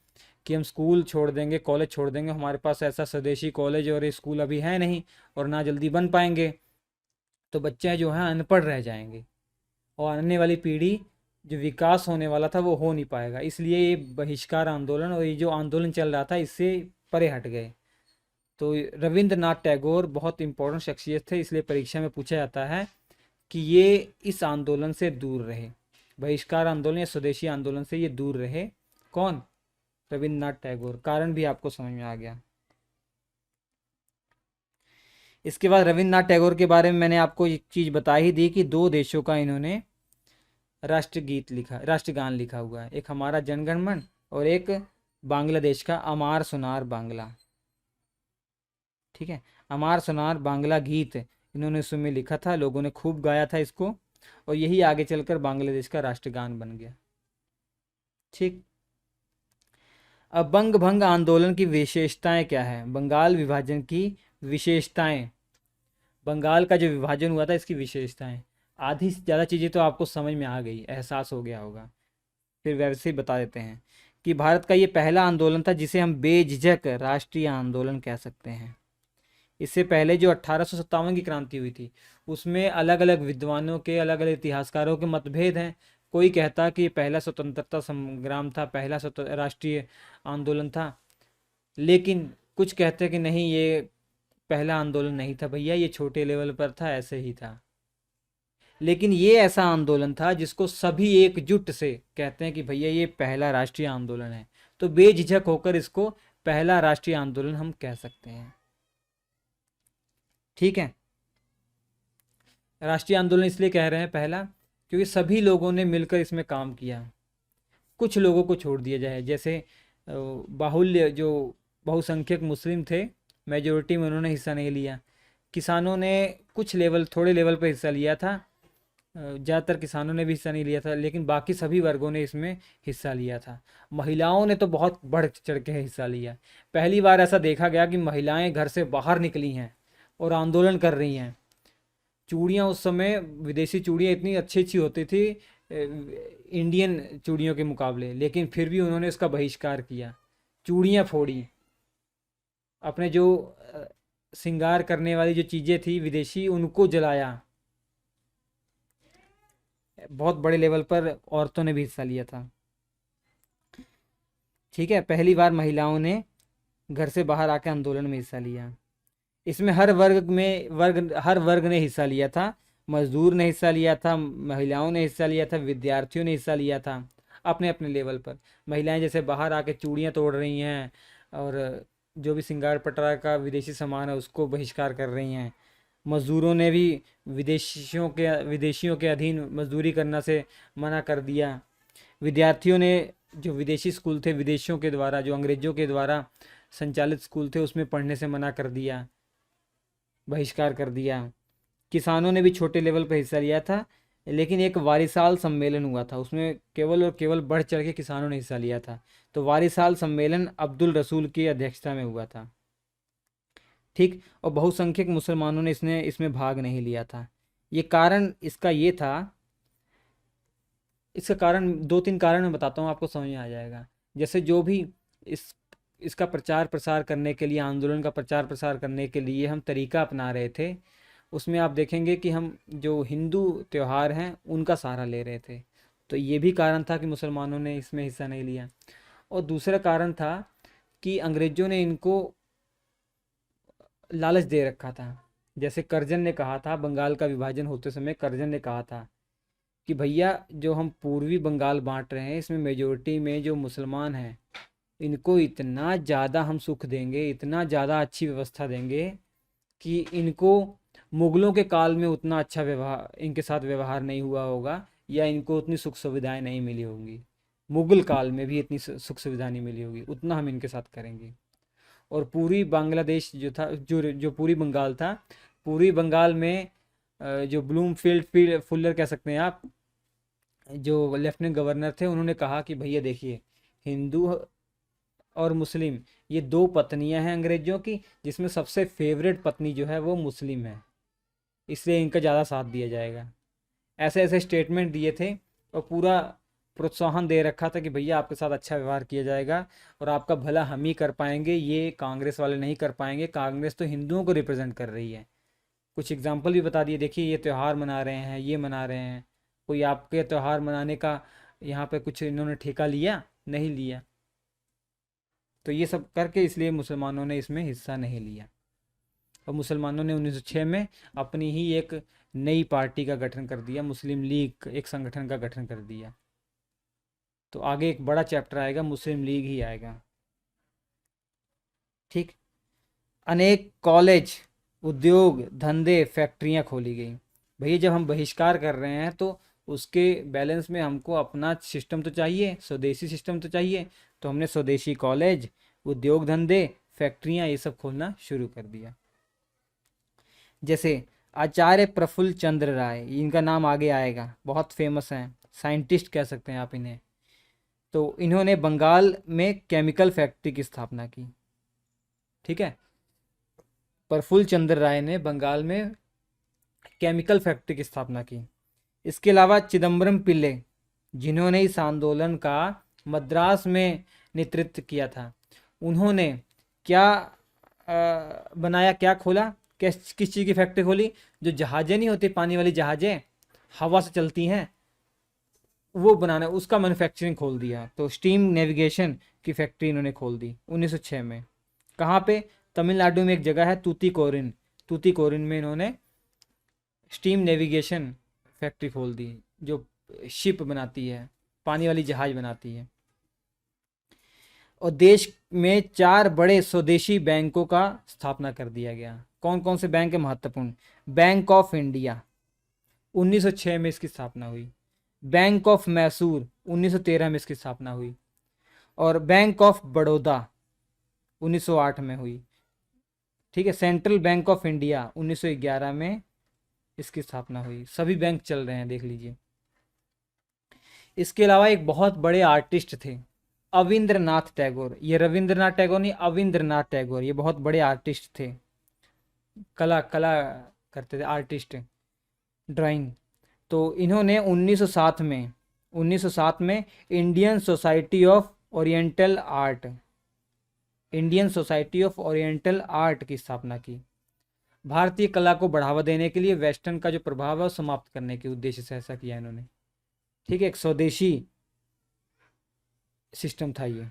कि हम स्कूल छोड़ देंगे, कॉलेज छोड़ देंगे, हमारे पास ऐसा स्वदेशी कॉलेज और स्कूल अभी है नहीं, और ना जल्दी बन पाएंगे, तो बच्चे जो हैं अनपढ़ रह जाएंगे, और आने वाली पीढ़ी जो विकास होने वाला था वो हो नहीं पाएगा। इसलिए ये बहिष्कार आंदोलन और ये जो आंदोलन चल रहा था इससे परे हट गए। तो रविंद्रनाथ टैगोर बहुत इंपॉर्टेंट शख्सियत थे, इसलिए परीक्षा में पूछा जाता है कि ये इस आंदोलन से दूर रहे, बहिष्कार आंदोलन या स्वदेशी आंदोलन से ये दूर रहे। कौन? रविंद्रनाथ टैगोर। कारण भी आपको समझ में आ गया। इसके बाद रविंद्रनाथ टैगोर के बारे में मैंने आपको एक चीज़ बता ही दी कि 2 देशों का इन्होंने राष्ट्रगीत लिखा, राष्ट्रगान लिखा हुआ है, एक हमारा जनगण मन और एक बांग्लादेश का अमार सोनार बांग्ला। ठीक है, अमार सोनार बांग्ला गीत इन्होंने उसमें लिखा था, लोगों ने खूब गाया था इसको, और यही आगे चलकर बांग्लादेश का राष्ट्रगान बन गया। ठीक, अब बंग भंग आंदोलन की विशेषताएं क्या है? बंगाल विभाजन की विशेषताएं, बंगाल का जो विभाजन हुआ था इसकी विशेषताएं। आधी से ज़्यादा चीज़ें तो आपको समझ में आ गई, एहसास हो गया होगा, फिर वैसे ही बता देते हैं कि भारत का ये पहला आंदोलन था जिसे हम बेझिझक राष्ट्रीय आंदोलन कह सकते हैं। इससे पहले जो 1857 की क्रांति हुई थी उसमें अलग अलग विद्वानों के, अलग अलग इतिहासकारों के मतभेद हैं। कोई कहता कि पहला स्वतंत्रता संग्राम था, पहला राष्ट्रीय आंदोलन था, लेकिन कुछ कहते कि नहीं ये पहला आंदोलन नहीं था भैया, ये छोटे लेवल पर था, ऐसे ही था। लेकिन ये ऐसा आंदोलन था जिसको सभी एकजुट से कहते हैं कि भैया ये पहला राष्ट्रीय आंदोलन है, तो बेझिझक होकर इसको पहला राष्ट्रीय आंदोलन हम कह सकते हैं। ठीक है, राष्ट्रीय आंदोलन इसलिए कह रहे हैं पहला क्योंकि सभी लोगों ने मिलकर इसमें काम किया, कुछ लोगों को छोड़ दिया जाए, जैसे बाहुल्य जो बहुसंख्यक मुस्लिम थे, मेजोरिटी में उन्होंने हिस्सा नहीं लिया। किसानों ने कुछ लेवल, थोड़े लेवल पर हिस्सा लिया था, ज़्यादातर किसानों ने भी हिस्सा नहीं लिया था, लेकिन बाकी सभी वर्गों ने इसमें हिस्सा लिया था। महिलाओं ने तो बहुत बढ़ चढ़ के हिस्सा लिया। पहली बार ऐसा देखा गया कि महिलाएं घर से बाहर निकली हैं और आंदोलन कर रही हैं। चूड़ियाँ उस समय, विदेशी चूड़ियाँ इतनी अच्छी अच्छी होती थी इंडियन चूड़ियों के मुकाबले, लेकिन फिर भी उन्होंने इसका बहिष्कार किया, चूड़ियाँ फोड़ी, अपने जो श्रृंगार करने वाली जो चीज़ें थी विदेशी उनको जलाया। बहुत बड़े लेवल पर औरतों ने भी हिस्सा लिया था। ठीक है, पहली बार महिलाओं ने घर से बाहर आकर आंदोलन में हिस्सा लिया। इसमें हर वर्ग ने हिस्सा लिया था। मजदूर ने हिस्सा लिया था, महिलाओं ने हिस्सा लिया था, विद्यार्थियों ने हिस्सा लिया था, अपने अपने लेवल पर। महिलाएं जैसे बाहर आके चूड़ियाँ तोड़ रही हैं और जो भी श्रृंगार पटरा का विदेशी सामान है उसको बहिष्कार कर रही हैं। मज़दूरों ने भी विदेशियों के अधीन मजदूरी करना से मना कर दिया। विद्यार्थियों ने, जो विदेशी स्कूल थे, विदेशियों के द्वारा, जो अंग्रेज़ों के द्वारा संचालित स्कूल थे, उसमें पढ़ने से मना कर दिया, बहिष्कार कर दिया। किसानों ने भी छोटे लेवल पर हिस्सा लिया था। लेकिन एक वारिसाल सम्मेलन हुआ था, उसमें केवल और केवल बढ़ चढ़ के किसानों ने हिस्सा लिया था। तो वारिसाल सम्मेलन अब्दुल रसूल की अध्यक्षता में हुआ था। ठीक, और बहुसंख्यक मुसलमानों ने इसने इसमें भाग नहीं लिया था। ये कारण इसका ये था, इसका कारण दो तीन कारण मैं बताता हूँ, आपको समझ में आ जाएगा। जैसे जो भी इस इसका प्रचार प्रसार करने के लिए, आंदोलन का प्रचार प्रसार करने के लिए हम तरीका अपना रहे थे, उसमें आप देखेंगे कि हम जो हिंदू त्योहार हैं उनका सहारा ले रहे थे। तो ये भी कारण था कि मुसलमानों ने इसमें हिस्सा नहीं लिया। और दूसरा कारण था कि अंग्रेज़ों ने इनको लालच दे रखा था। जैसे कर्जन ने कहा था, बंगाल का विभाजन होते समय कर्जन ने कहा था कि भैया जो हम पूर्वी बंगाल बांट रहे हैं, इसमें मेजोरिटी में जो मुसलमान हैं, इनको इतना ज़्यादा हम सुख देंगे, इतना ज़्यादा अच्छी व्यवस्था देंगे कि इनको मुगलों के काल में उतना अच्छा व्यवहार, इनके साथ व्यवहार नहीं हुआ होगा, या इनको उतनी सुख सुविधाएं नहीं मिली होंगी। मुगल काल में भी इतनी सुख सुविधा नहीं मिली होगी, उतना हम इनके साथ करेंगे। और पूरी बांग्लादेश जो था, जो जो पूरी बंगाल था, पूरी बंगाल में जो ब्लूमफील्ड फील्ड फुल्लर कह सकते हैं आप, जो लेफ्टिनेंट गवर्नर थे, उन्होंने कहा कि भैया देखिए, हिंदू और मुस्लिम ये दो पत्नियां हैं अंग्रेजों की, जिसमें सबसे फेवरेट पत्नी जो है वो मुस्लिम है, इसलिए इनका ज़्यादा साथ दिया जाएगा। ऐसे ऐसे स्टेटमेंट दिए थे और पूरा प्रोत्साहन दे रखा था कि भैया आपके साथ अच्छा व्यवहार किया जाएगा और आपका भला हम ही कर पाएंगे, ये कांग्रेस वाले नहीं कर पाएंगे, कांग्रेस तो हिंदुओं को रिप्रेजेंट कर रही है। कुछ एग्जाम्पल भी बता दिए, देखिए ये त्यौहार मना रहे हैं, ये मना रहे हैं, कोई आपके त्यौहार मनाने का यहाँ पे कुछ इन्होंने ठेका लिया? नहीं लिया। तो ये सब करके इसलिए मुसलमानों ने इसमें हिस्सा नहीं लिया। और मुसलमानों ने 1906 में अपनी ही एक नई पार्टी का गठन कर दिया, मुस्लिम लीग, एक संगठन का गठन कर दिया। तो आगे एक बड़ा चैप्टर आएगा, मुस्लिम लीग ही आएगा। ठीक, अनेक कॉलेज, उद्योग, धंधे, फैक्ट्रियां खोली गई। भैया जब हम बहिष्कार कर रहे हैं तो उसके बैलेंस में हमको अपना सिस्टम तो चाहिए, स्वदेशी सिस्टम तो चाहिए। तो हमने स्वदेशी कॉलेज, उद्योग धंधे, फैक्ट्रियां ये सब खोलना शुरू कर दिया। जैसे आचार्य प्रफुल्ल चंद्र राय, इनका नाम आगे आएगा, बहुत फेमस हैं, साइंटिस्ट कह सकते हैं आप इन्हें। तो इन्होंने बंगाल में केमिकल फैक्ट्री की स्थापना की। ठीक है, प्रफुल्ल चंद्र राय ने बंगाल में केमिकल फैक्ट्री की स्थापना की। इसके अलावा चिदम्बरम पिल्ले, जिन्होंने इस आंदोलन का मद्रास में नेतृत्व किया था, उन्होंने क्या बनाया, क्या खोला, किस चीज़ की फैक्ट्री खोली? जो जहाज़ें नहीं होती, पानी वाली जहाज़ें हवा से चलती हैं, वो बनाना, उसका मैन्युफैक्चरिंग खोल दिया। तो स्टीम नेविगेशन की फैक्ट्री इन्होंने खोल दी 1906 में। कहाँ पे? तमिलनाडु में एक जगह है तूतीकोरिन, तूतीकोरिन में इन्होंने स्टीम नेविगेशन फैक्ट्री खोल दी, जो शिप बनाती है, पानी वाली जहाज बनाती है। और देश में 4 बड़े स्वदेशी बैंकों का स्थापना कर दिया गया। कौन कौन से बैंक है महत्वपूर्ण? बैंक ऑफ इंडिया 1906 में इसकी स्थापना हुई। बैंक ऑफ मैसूर 1913 में इसकी स्थापना हुई। और बैंक ऑफ बड़ौदा 1908 में हुई। ठीक है, सेंट्रल बैंक ऑफ इंडिया 1911 में इसकी स्थापना हुई। सभी बैंक चल रहे हैं, देख लीजिए। इसके अलावा एक बहुत बड़े आर्टिस्ट थे, अविंद्रनाथ टैगोर। ये रविंद्रनाथ टैगोर नहीं, अविंद्रनाथ टैगोर, ये बहुत बड़े आर्टिस्ट थे, कला करते थे, आर्टिस्ट, ड्राइंग। तो इन्होंने 1907 में Indian society of oriental art, Indian society of oriental art की स्थापना की। भारतीय कला को बढ़ावा देने के लिए वेस्टर्न का जो प्रभाव है वो समाप्त करने के उद्देश्य से ऐसा किया इन्होंने। ठीक है, एक स्वदेशी सिस्टम था ये।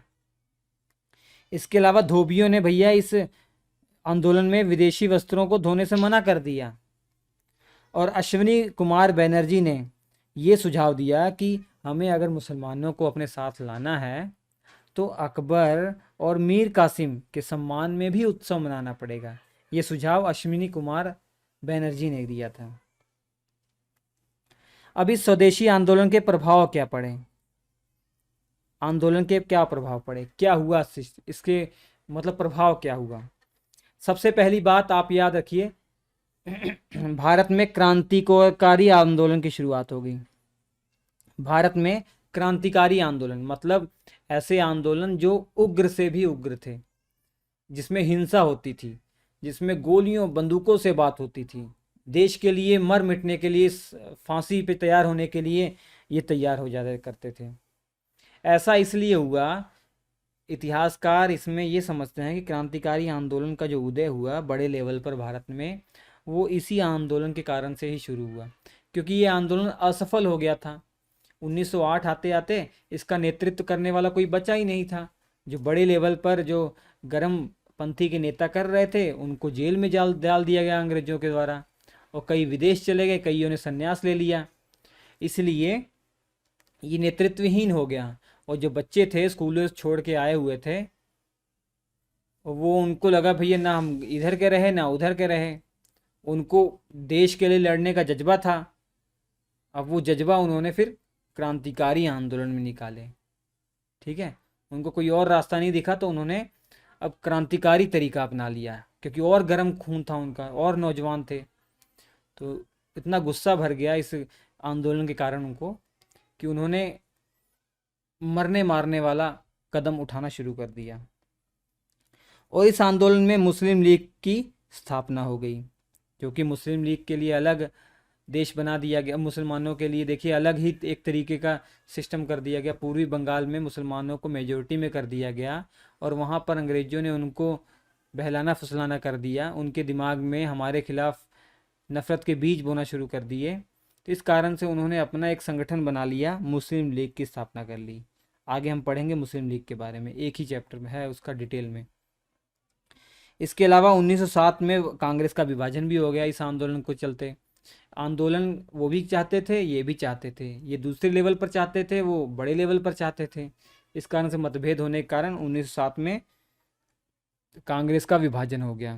इसके अलावा धोबियों ने भैया इस आंदोलन में विदेशी वस्त्रों को धोने से मना कर दिया। और अश्विनी कुमार बैनर्जी ने ये सुझाव दिया कि हमें अगर मुसलमानों को अपने साथ लाना है तो अकबर और मीर कासिम के सम्मान में भी उत्सव मनाना पड़ेगा। ये सुझाव अश्विनी कुमार बैनर्जी ने दिया था। अब इस स्वदेशी आंदोलन के प्रभाव क्या पड़े? आंदोलन के क्या प्रभाव पड़े, क्या हुआ, इसके मतलब प्रभाव क्या हुआ? सबसे पहली बात आप याद रखिए भारत में क्रांतिकारी आंदोलन की शुरुआत हो गई। भारत में क्रांतिकारी आंदोलन मतलब ऐसे आंदोलन जो उग्र से भी उग्र थे, जिसमें हिंसा होती थी, जिसमें गोलियों बंदूकों से बात होती थी, देश के लिए मर मिटने के लिए, फांसी पे तैयार होने के लिए ये तैयार हो जाया करते थे। ऐसा इसलिए हुआ, इतिहासकार इसमें ये समझते हैं कि क्रांतिकारी आंदोलन का जो उदय हुआ बड़े लेवल पर भारत में, वो इसी आंदोलन के कारण से ही शुरू हुआ, क्योंकि ये आंदोलन असफल हो गया था। 1908 आते आते इसका नेतृत्व करने वाला कोई बचा ही नहीं था। जो बड़े लेवल पर जो गर्म पंथी के नेता कर रहे थे उनको जेल में डाल दिया गया अंग्रेजों के द्वारा, और कई विदेश चले गए, कईयों ने संन्यास ले लिया। इसलिए ये नेतृत्वहीन हो गया, और जो बच्चे थे स्कूल छोड़ के आए हुए थे, वो उनको लगा भैया ना हम इधर के रहे ना उधर के रहे, उनको देश के लिए लड़ने का जज्बा था। अब वो जज्बा उन्होंने फिर क्रांतिकारी आंदोलन में निकाले। ठीक है, उनको कोई और रास्ता नहीं दिखा तो उन्होंने अब क्रांतिकारी तरीका अपना लिया, क्योंकि और गर्म खून था उनका, और नौजवान थे। तो इतना गुस्सा भर गया इस आंदोलन के कारण उनको कि उन्होंने मरने मारने वाला कदम उठाना शुरू कर दिया। और इस आंदोलन में मुस्लिम लीग की स्थापना हो गई, जो कि मुस्लिम लीग के लिए अलग देश बना दिया गया। मुसलमानों के लिए देखिए अलग ही एक तरीके का सिस्टम कर दिया गया। पूर्वी बंगाल में मुसलमानों को मेजोरिटी में कर दिया गया, और वहाँ पर अंग्रेज़ों ने उनको बहलाना फुसलाना कर दिया, उनके दिमाग में हमारे खिलाफ नफ़रत के बीज बोना शुरू कर दिए। तो इस कारण से उन्होंने अपना एक संगठन बना लिया, मुस्लिम लीग की स्थापना कर ली। आगे हम पढ़ेंगे मुस्लिम लीग के बारे में, एक ही चैप्टर में है उसका डिटेल में। इसके अलावा 1907 में कांग्रेस का विभाजन भी हो गया इस आंदोलन को चलते। आंदोलन वो भी चाहते थे, ये भी चाहते थे, ये दूसरे लेवल पर चाहते थे, वो बड़े लेवल पर चाहते थे। इस कारण से मतभेद होने के कारण 1907 में कांग्रेस का विभाजन हो गया।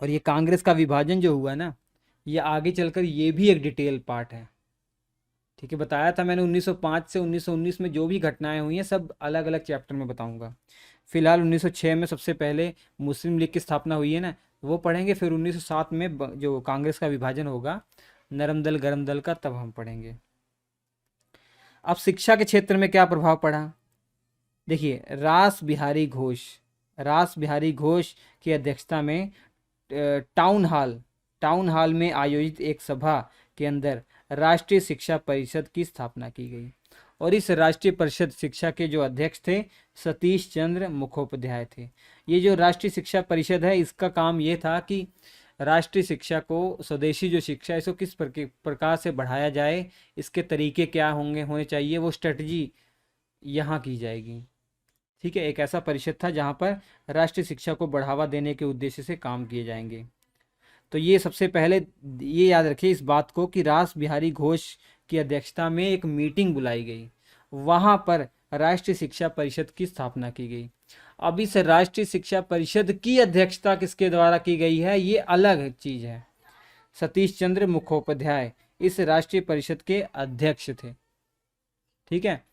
और ये कांग्रेस का विभाजन जो हुआ ना, ये आगे चलकर ये भी एक डिटेल पार्ट है। ठीक है, बताया था मैंने 1905 से 1919 में जो भी घटनाएं हुई हैं सब अलग अलग चैप्टर में बताऊंगा। फिलहाल 1906 में सबसे पहले मुस्लिम लीग की स्थापना हुई है ना, वो पढ़ेंगे। फिर 1907 में जो कांग्रेस का विभाजन होगा, नरम दल गरम दल का, तब हम पढ़ेंगे। अब शिक्षा के क्षेत्र में क्या प्रभाव पड़ा, देखिए। रास बिहारी घोष की अध्यक्षता में टाउन हॉल में आयोजित एक सभा के अंदर राष्ट्रीय शिक्षा परिषद की स्थापना की गई। और इस राष्ट्रीय परिषद शिक्षा के जो अध्यक्ष थे सतीश चंद्र मुखोपाध्याय थे। ये जो राष्ट्रीय शिक्षा परिषद है, इसका काम ये था कि राष्ट्रीय शिक्षा को, स्वदेशी जो शिक्षा है, इसको किस प्रकार से बढ़ाया जाए, इसके तरीके क्या होने चाहिए, वो स्ट्रेटजी यहाँ की जाएगी। ठीक है, एक ऐसा परिषद था जहाँ पर राष्ट्रीय शिक्षा को बढ़ावा देने के उद्देश्य से काम किए जाएंगे। तो ये सबसे पहले ये याद रखिए इस बात को कि रास बिहारी घोष की अध्यक्षता में एक मीटिंग बुलाई गई, वहाँ पर राष्ट्रीय शिक्षा परिषद की स्थापना की गई। अब इस राष्ट्रीय शिक्षा परिषद की अध्यक्षता किसके द्वारा की गई है, ये अलग चीज़ है। सतीश चंद्र मुखोपाध्याय इस राष्ट्रीय परिषद के अध्यक्ष थे। ठीक है,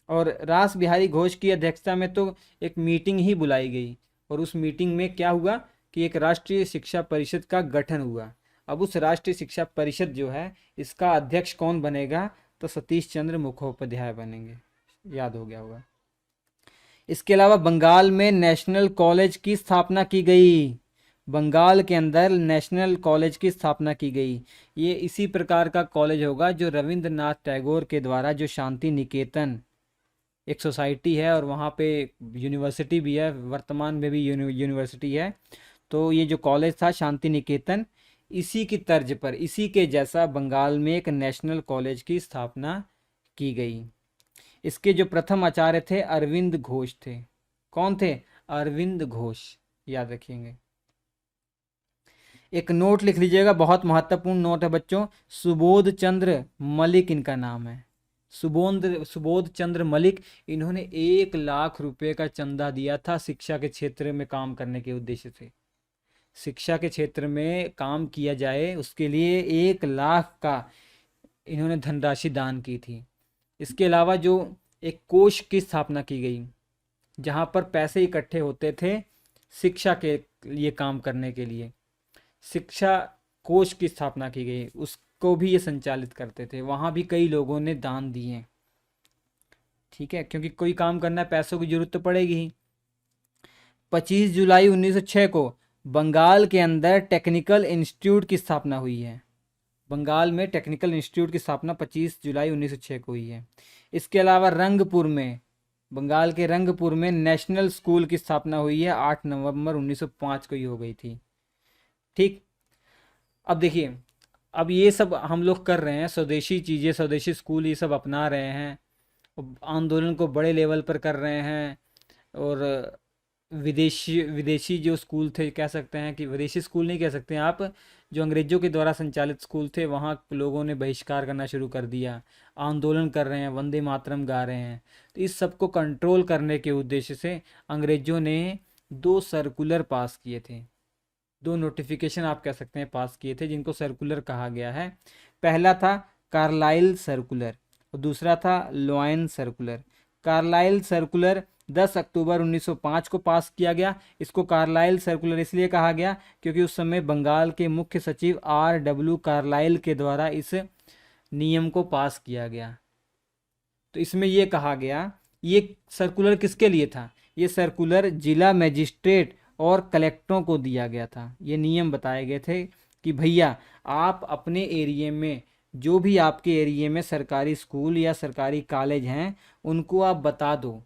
और रास बिहारी घोष की अध्यक्षता में तो एक मीटिंग ही बुलाई गई, और उस मीटिंग में क्या हुआ कि एक राष्ट्रीय शिक्षा परिषद का गठन हुआ। अब उस राष्ट्रीय शिक्षा परिषद जो है, इसका अध्यक्ष कौन बनेगा, तो सतीश चंद्र मुखोपाध्याय बनेंगे, याद हो गया होगा। इसके अलावा बंगाल में नेशनल कॉलेज की स्थापना की गई। बंगाल के अंदर नेशनल कॉलेज की स्थापना की गई। ये इसी प्रकार का कॉलेज होगा जो रविंद्रनाथ टैगोर के द्वारा, जो शांति निकेतन एक सोसाइटी है और वहाँ पे यूनिवर्सिटी भी है, वर्तमान में भी यूनिवर्सिटी है। तो ये जो कॉलेज था शांति निकेतन, इसी की तर्ज पर, इसी के जैसा बंगाल में एक नेशनल कॉलेज की स्थापना की गई। इसके जो प्रथम आचार्य थे अरविंद घोष थे। कौन थे, अरविंद घोष, याद रखिएंगे। एक नोट लिख लीजिएगा, बहुत महत्वपूर्ण नोट है बच्चों। सुबोध चंद्र मलिक इनका नाम है, सुबोध चंद्र मलिक। इन्होंने 1 लाख रुपए का चंदा दिया था शिक्षा के क्षेत्र में काम करने के उद्देश्य से। शिक्षा के क्षेत्र में काम किया जाए उसके लिए 1 लाख का इन्होंने धनराशि दान की थी। इसके अलावा जो एक कोष की स्थापना की गई, जहाँ पर पैसे इकट्ठे होते थे शिक्षा के लिए काम करने के लिए, शिक्षा कोष की स्थापना की गई, उसको भी ये संचालित करते थे। वहाँ भी कई लोगों ने दान दिए। ठीक है, क्योंकि कोई काम करना है, पैसों की जरूरत तो पड़ेगी ही। 25 जुलाई 1906 को बंगाल के अंदर टेक्निकल इंस्टीट्यूट की स्थापना हुई है। बंगाल में टेक्निकल इंस्टीट्यूट की स्थापना 25 जुलाई 1906 को हुई है। इसके अलावा रंगपुर में, बंगाल के रंगपुर में नेशनल स्कूल की स्थापना हुई है, 8 नवंबर 1905 को ही हो गई थी। ठीक, अब देखिए, अब ये सब हम लोग कर रहे हैं, स्वदेशी चीज़ें, स्वदेशी स्कूल ये सब अपना रहे हैं, आंदोलन को बड़े लेवल पर कर रहे हैं। और विदेशी विदेशी जो स्कूल थे, कह सकते हैं कि विदेशी स्कूल नहीं कह सकते हैं आप, जो अंग्रेज़ों के द्वारा संचालित स्कूल थे, वहाँ लोगों ने बहिष्कार करना शुरू कर दिया, आंदोलन कर रहे हैं, वंदे मातरम गा रहे हैं। तो इस सब को कंट्रोल करने के उद्देश्य से अंग्रेज़ों ने 2 सर्कुलर पास किए थे, 2 नोटिफिकेशन आप कह सकते हैं पास किए थे, जिनको सर्कुलर कहा गया है। पहला था कार्लाइल सर्कुलर और दूसरा था लोयन सर्कुलर। कार्लाइल सर्कुलर 10 अक्टूबर 1905 को पास किया गया। इसको कार्लाइल सर्कुलर इसलिए कहा गया क्योंकि उस समय बंगाल के मुख्य सचिव R.W. कार्लाइल के द्वारा इस नियम को पास किया गया। तो इसमें यह कहा गया, ये सर्कुलर किसके लिए था? ये सर्कुलर जिला मजिस्ट्रेट और कलेक्टरों को दिया गया था। ये नियम बताए गए थे कि भैया आप अपने एरिया में, जो भी आपके एरिया में सरकारी स्कूल या सरकारी कॉलेज हैं, उनको आप बता दो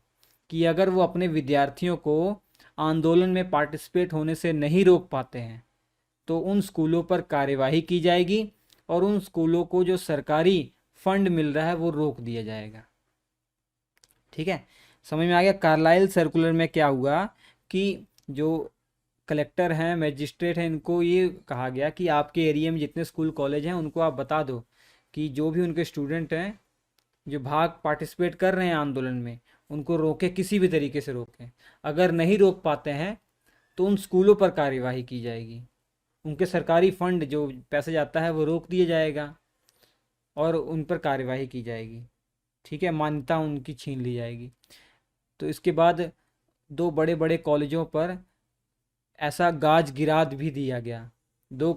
कि अगर वो अपने विद्यार्थियों को आंदोलन में पार्टिसिपेट होने से नहीं रोक पाते हैं तो उन स्कूलों पर कार्यवाही की जाएगी और उन स्कूलों को जो सरकारी फंड मिल रहा है वो रोक दिया जाएगा। ठीक है, समझ में आ गया? कार्लाइल सर्कुलर में क्या हुआ कि जो कलेक्टर हैं, मजिस्ट्रेट हैं, इनको ये कहा गया कि आपके एरिया में जितने स्कूल कॉलेज हैं उनको आप बता दो कि जो भी उनके स्टूडेंट हैं जो भाग पार्टिसिपेट कर रहे हैं आंदोलन में, उनको रोके, किसी भी तरीके से रोकें। अगर नहीं रोक पाते हैं तो उन स्कूलों पर कार्यवाही की जाएगी, उनके सरकारी फंड जो पैसे जाता है वो रोक दिया जाएगा और उन पर कार्यवाही की जाएगी। ठीक है, मान्यता उनकी छीन ली जाएगी। तो इसके बाद 2 बड़े बड़े कॉलेजों पर ऐसा गाज गिराद भी दिया गया, 2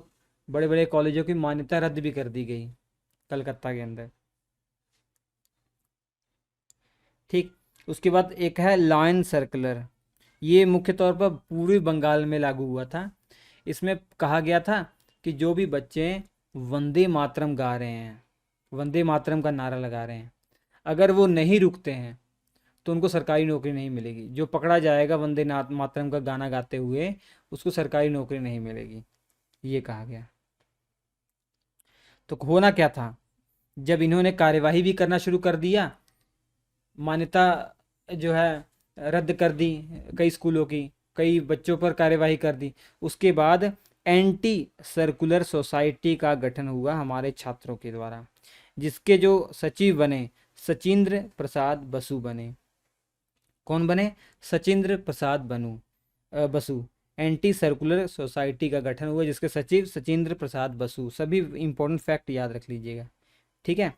बड़े बड़े कॉलेजों की मान्यता रद्द भी कर दी गई कलकत्ता के अंदर। ठीक, उसके बाद एक है लॉयन सर्कुलर। ये मुख्य तौर पर पूर्वी बंगाल में लागू हुआ था। इसमें कहा गया था कि जो भी बच्चे वंदे मातरम गा रहे हैं, वंदे मातरम का नारा लगा रहे हैं, अगर वो नहीं रुकते हैं तो उनको सरकारी नौकरी नहीं मिलेगी। जो पकड़ा जाएगा वंदे मातरम का गाना गाते हुए, उसको सरकारी नौकरी नहीं मिलेगी, ये कहा गया। तो होना क्या था, जब इन्होंने कार्यवाही भी करना शुरू कर दिया, मान्यता जो है रद्द कर दी कई स्कूलों की, कई बच्चों पर कार्यवाही कर दी, उसके बाद एंटी सर्कुलर सोसाइटी का गठन हुआ हमारे छात्रों के द्वारा, जिसके जो सचिव बने सचिंद्र प्रसाद बसु बने। कौन बने? सचिंद्र प्रसाद बसु। एंटी सर्कुलर सोसाइटी का गठन हुआ जिसके सचिव सचिंद्र प्रसाद बसु। सभी इंपॉर्टेंट फैक्ट याद रख लीजिएगा। ठीक है,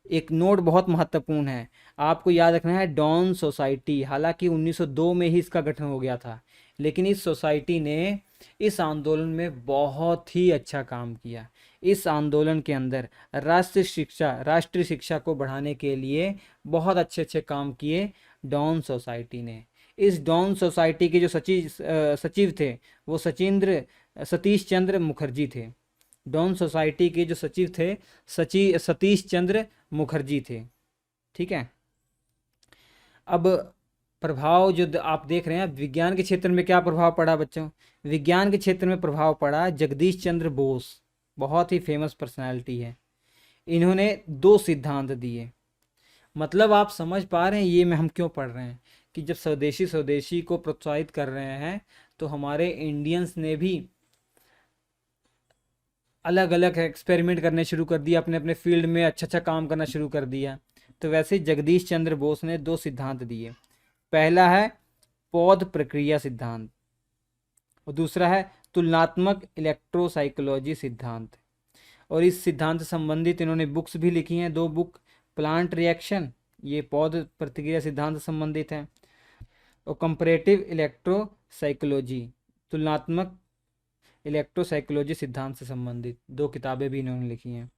एक नोट बहुत महत्वपूर्ण है, आपको याद रखना है, डॉन सोसाइटी। हालांकि 1902 में ही इसका गठन हो गया था, लेकिन इस सोसाइटी ने इस आंदोलन में बहुत ही अच्छा काम किया। इस आंदोलन के अंदर राष्ट्रीय शिक्षा को बढ़ाने के लिए बहुत अच्छे अच्छे काम किए डॉन सोसाइटी ने। इस डॉन सोसाइटी के जो सचिव थे वो सतीश चंद्र मुखर्जी थे। डॉन सोसाइटी के जो सचिव थे सतीश चंद्र मुखर्जी थे। ठीक है, अब प्रभाव जो आप देख रहे हैं, विज्ञान के क्षेत्र में क्या प्रभाव पड़ा बच्चों? विज्ञान के क्षेत्र में प्रभाव पड़ा जगदीश चंद्र बोस, बहुत ही फेमस पर्सनालिटी है। इन्होंने 2 सिद्धांत दिए। मतलब आप समझ पा रहे हैं ये में हम क्यों पढ़ रहे हैं कि जब स्वदेशी को प्रोत्साहित कर रहे हैं तो हमारे इंडियंस ने भी अलग अलग एक्सपेरिमेंट करने शुरू कर दिया, अपने अपने फील्ड में अच्छा अच्छा काम करना शुरू कर दिया। तो वैसे जगदीश चंद्र बोस ने 2 सिद्धांत दिए। पहला है पौध प्रक्रिया सिद्धांत और दूसरा है तुलनात्मक इलेक्ट्रोसाइकोलॉजी सिद्धांत। और इस सिद्धांत से संबंधित इन्होंने बुक्स भी लिखी हैं, 2 बुक। प्लांट रिएक्शन, ये पौध प्रतिक्रिया सिद्धांत से संबंधित है, और कंपैरेटिव इलेक्ट्रोसाइकोलॉजी, तुलनात्मक इलेक्ट्रोसाइकोलॉजी सिद्धांत से संबंधित 2 किताबें भी इन्होंने लिखी हैं।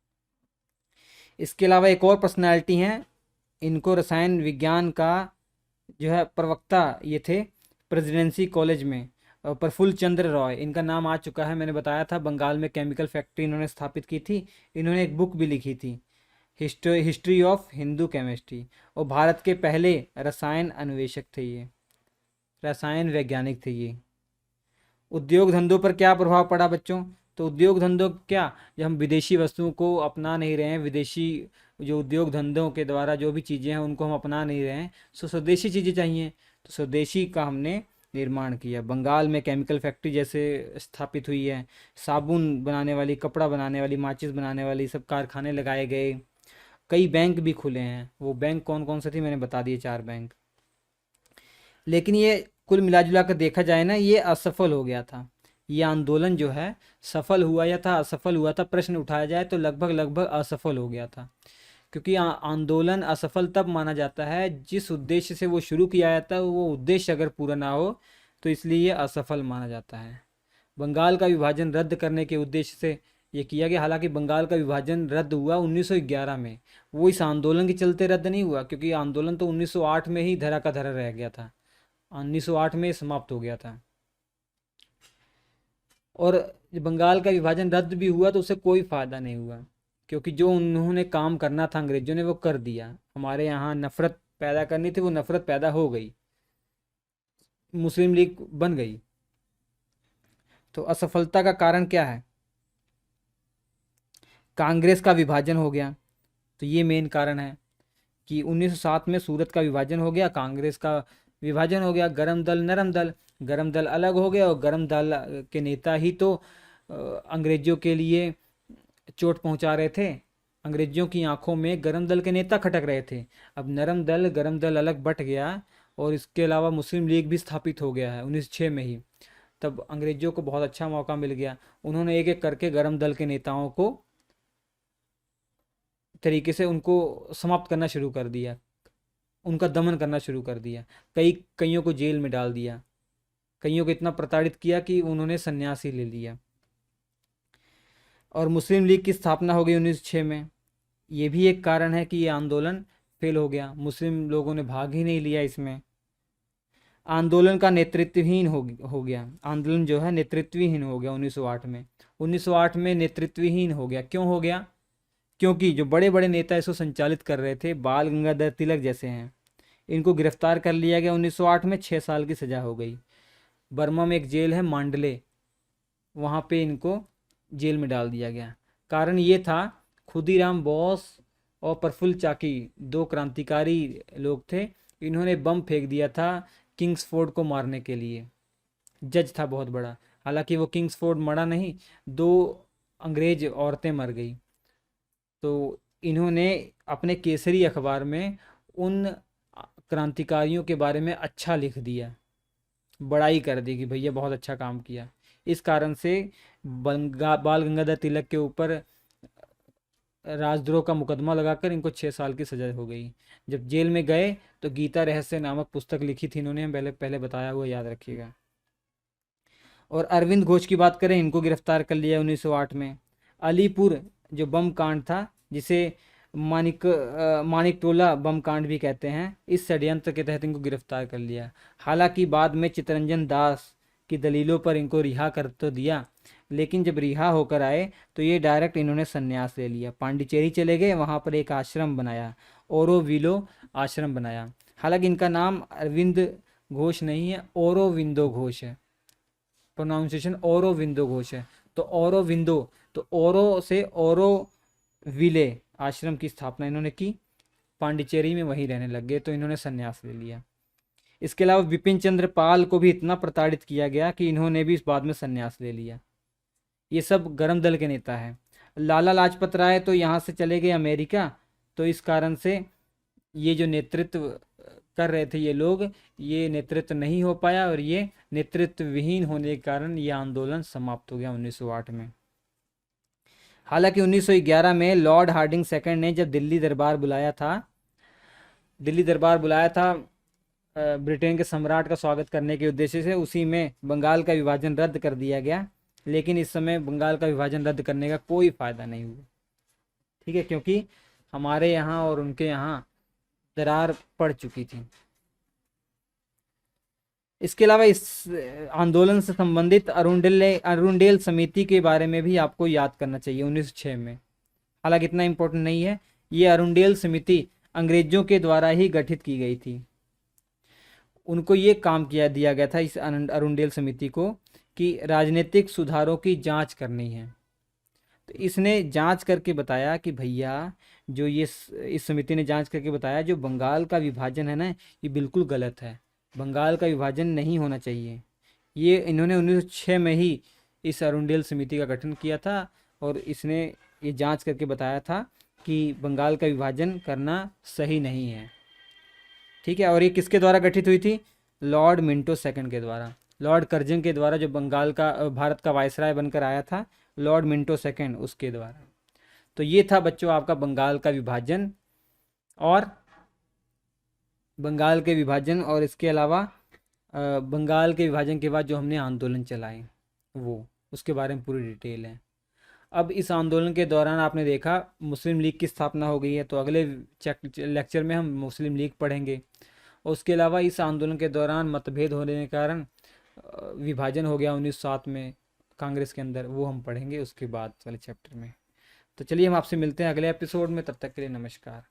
इसके अलावा एक और पर्सनैलिटी हैं, इनको रसायन विज्ञान का जो है प्रवक्ता ये थे प्रेसिडेंसी कॉलेज में, प्रफुल्ल चंद्र रॉय, इनका नाम आ चुका है, मैंने बताया था बंगाल में केमिकल फैक्ट्री इन्होंने स्थापित की थी। इन्होंने एक बुक भी लिखी थी, हिस्ट्री ऑफ हिंदू केमिस्ट्री, और भारत के पहले रसायन अन्वेषक थे, ये रसायन वैज्ञानिक थे ये। उद्योग धंधों पर क्या प्रभाव पड़ा बच्चों? तो उद्योग धंधों क्या, जब हम विदेशी वस्तुओं को अपना नहीं रहे हैं, विदेशी जो उद्योग धंधों के द्वारा जो भी चीज़ें हैं उनको हम अपना नहीं रहे हैं, तो स्वदेशी चीज़ें चाहिए, तो स्वदेशी का हमने निर्माण किया। बंगाल में केमिकल फैक्ट्री जैसे स्थापित हुई है, साबुन बनाने वाली, कपड़ा बनाने वाली, माचिस बनाने वाली सब कारखाने लगाए गए। कई बैंक भी खुले हैं, वो बैंक कौन कौन से थे मैंने बता दिए, 4 बैंक। लेकिन ये कुल मिला जुला कर देखा जाए ना, ये असफल हो गया था। ये आंदोलन जो है सफल हुआ या था असफल हुआ था, प्रश्न उठाया जाए तो लगभग लगभग असफल हो गया था। क्योंकि आंदोलन असफल तब माना जाता है जिस उद्देश्य से वो शुरू किया जाता है वो उद्देश्य अगर पूरा ना हो, तो इसलिए ये असफल माना जाता है। बंगाल का विभाजन रद्द करने के उद्देश्य से ये किया गया। हालांकि बंगाल का विभाजन रद्द हुआ 1911 में, वो इस आंदोलन के चलते रद्द नहीं हुआ, क्योंकि आंदोलन तो 1908 में ही धरा का धरा रह गया था, 1908 में समाप्त हो गया था। और बंगाल का विभाजन रद्द भी हुआ तो उससे कोई फ़ायदा नहीं हुआ, क्योंकि जो उन्होंने काम करना था अंग्रेजों ने वो कर दिया। हमारे यहाँ नफ़रत पैदा करनी थी, वो नफ़रत पैदा हो गई, मुस्लिम लीग बन गई। तो असफलता का कारण क्या है? कांग्रेस का विभाजन हो गया, तो ये मेन कारण है कि 1907 में सूरत का विभाजन हो गया, कांग्रेस का विभाजन हो गया, गरम दल नरम दल, गरम दल अलग हो गया, और गरम दल के नेता ही तो अंग्रेजों के लिए चोट पहुंचा रहे थे। अंग्रेजों की आंखों में गरम दल के नेता खटक रहे थे। अब नरम दल गरम दल अलग बट गया, और इसके अलावा मुस्लिम लीग भी स्थापित हो गया है 1906 में ही। तब अंग्रेजों को बहुत अच्छा मौका मिल गया, उन्होंने एक एक करके गरम दल के नेताओं को तरीके से उनको समाप्त करना शुरू कर दिया, उनका दमन करना शुरू कर दिया। कईयों को जेल में डाल दिया, कईयों को इतना प्रताड़ित किया कि उन्होंने संन्यास ही ले लिया। और मुस्लिम लीग की स्थापना हो गई 1906 में। ये भी एक कारण है कि ये आंदोलन फेल हो गया, मुस्लिम लोगों ने भाग ही नहीं लिया इसमें। आंदोलन का नेतृत्वहीन हो गया, आंदोलन जो है नेतृत्वहीन हो गया 1908 में। 1908 में नेतृत्वहीन हो गया, क्यों हो गया? क्योंकि जो बड़े बड़े नेता इसको संचालित कर रहे थे, बाल गंगाधर तिलक जैसे हैं, इनको गिरफ्तार कर लिया गया 1908 में, 6 साल की सज़ा हो गई। बर्मा में एक जेल है मांडले, वहाँ पे इनको जेल में डाल दिया गया। कारण ये था, खुदीराम बोस और प्रफुल्ल चाकी 2 क्रांतिकारी लोग थे, इन्होंने बम फेंक दिया था किंग्सफोर्ड को मारने के लिए। जज था बहुत बड़ा, हालांकि वो किंग्सफोर्ड मरा नहीं, 2 अंग्रेज औरतें मर गई। तो इन्होंने अपने केसरी अखबार में उन क्रांतिकारियों के बारे में अच्छा लिख दिया, बड़ाई कर दी कि भैया बहुत अच्छा काम किया। इस कारण से बाल गंगाधर तिलक के ऊपर राजद्रोह का मुकदमा लगाकर इनको 6 साल की सजा हो गई। जब जेल में गए तो गीता रहस्य नामक पुस्तक लिखी थी इन्होंने, पहले पहले बताया हुआ, याद रखिएगा। और अरविंद घोष की बात करें, इनको गिरफ्तार कर लिया 1908 में। अलीपुर जो बम कांड था, जिसे मानिक टोला बम कांड भी कहते हैं, इस षड्यंत्र के तहत इनको गिरफ्तार कर लिया। हालांकि बाद में चित्तरंजन दास की दलीलों पर इनको रिहा कर तो दिया, लेकिन जब रिहा होकर आए तो ये डायरेक्ट इन्होंने संन्यास ले लिया, पांडिचेरी चले गए, वहाँ पर एक आश्रम बनाया, ओरोविलो आश्रम बनाया। हालांकि इनका नाम अरविंद घोष नहीं है, ओरोविंदो घोष है, प्रोनाउंसिएशन ओरोविंदो घोष है। तो ओरोविंदो, तो ओरो से ओरोविले आश्रम की स्थापना इन्होंने की, पांडिचेरी में वहीं रहने लग गए, तो इन्होंने संन्यास ले लिया। इसके अलावा विपिन चंद्र पाल को भी इतना प्रताड़ित किया गया कि इन्होंने भी इस बाद में संन्यास ले लिया। ये सब गरम दल के नेता हैं। लाला लाजपत राय तो यहाँ से चले गए अमेरिका, तो इस कारण से ये जो नेतृत्व कर रहे थे ये लोग, ये नेतृत्व नहीं हो पाया, और ये नेतृत्व विहीन होने के कारण ये आंदोलन समाप्त हो गया 1908 में। हालांकि 1911 में लॉर्ड हार्डिंग सेकंड ने जब दिल्ली दरबार बुलाया था ब्रिटेन के सम्राट का स्वागत करने के उद्देश्य से, उसी में बंगाल का विभाजन रद्द कर दिया गया। लेकिन इस समय बंगाल का विभाजन रद्द करने का कोई फ़ायदा नहीं हुआ। ठीक है, क्योंकि हमारे यहाँ और उनके यहाँ दरार पड़ चुकी थी। इसके अलावा इस आंदोलन से संबंधित अरुणडेल समिति के बारे में भी आपको याद करना चाहिए 1906 में। हालांकि इतना इम्पोर्टेंट नहीं है। ये अरुणडेल समिति अंग्रेजों के द्वारा ही गठित की गई थी। उनको ये काम किया दिया गया था, इस अरुणडेल समिति को, कि राजनीतिक सुधारों की जांच करनी है। तो इसने जांच करके बताया कि भैया जो ये इस समिति ने जांच करके बताया जो बंगाल का विभाजन है ना, ये बिल्कुल गलत है। बंगाल का विभाजन नहीं होना चाहिए। ये इन्होंने 1906 में ही इस अरुणडेल समिति का गठन किया था और इसने ये जांच करके बताया था कि बंगाल का विभाजन करना सही नहीं है। ठीक है, और ये किसके द्वारा गठित हुई थी? लॉर्ड मिंटो सेकंड के द्वारा, लॉर्ड कर्जन के द्वारा, जो बंगाल का भारत का वायसराय बनकर आया था, लॉर्ड मिंटो सेकंड, उसके द्वारा। तो ये था बच्चों आपका बंगाल का विभाजन, और बंगाल के विभाजन और इसके अलावा बंगाल के विभाजन के बाद जो हमने आंदोलन चलाए वो, उसके बारे में पूरी डिटेल है। अब इस आंदोलन के दौरान आपने देखा मुस्लिम लीग की स्थापना हो गई है, तो अगले लेक्चर में हम मुस्लिम लीग पढ़ेंगे। और उसके अलावा इस आंदोलन के दौरान मतभेद होने के कारण विभाजन हो गया 1907 में कांग्रेस के अंदर, वो हम पढ़ेंगे उसके बाद वाले चैप्टर में। तो चलिए हम आपसे मिलते हैं अगले एपिसोड में, तब तक के लिए नमस्कार।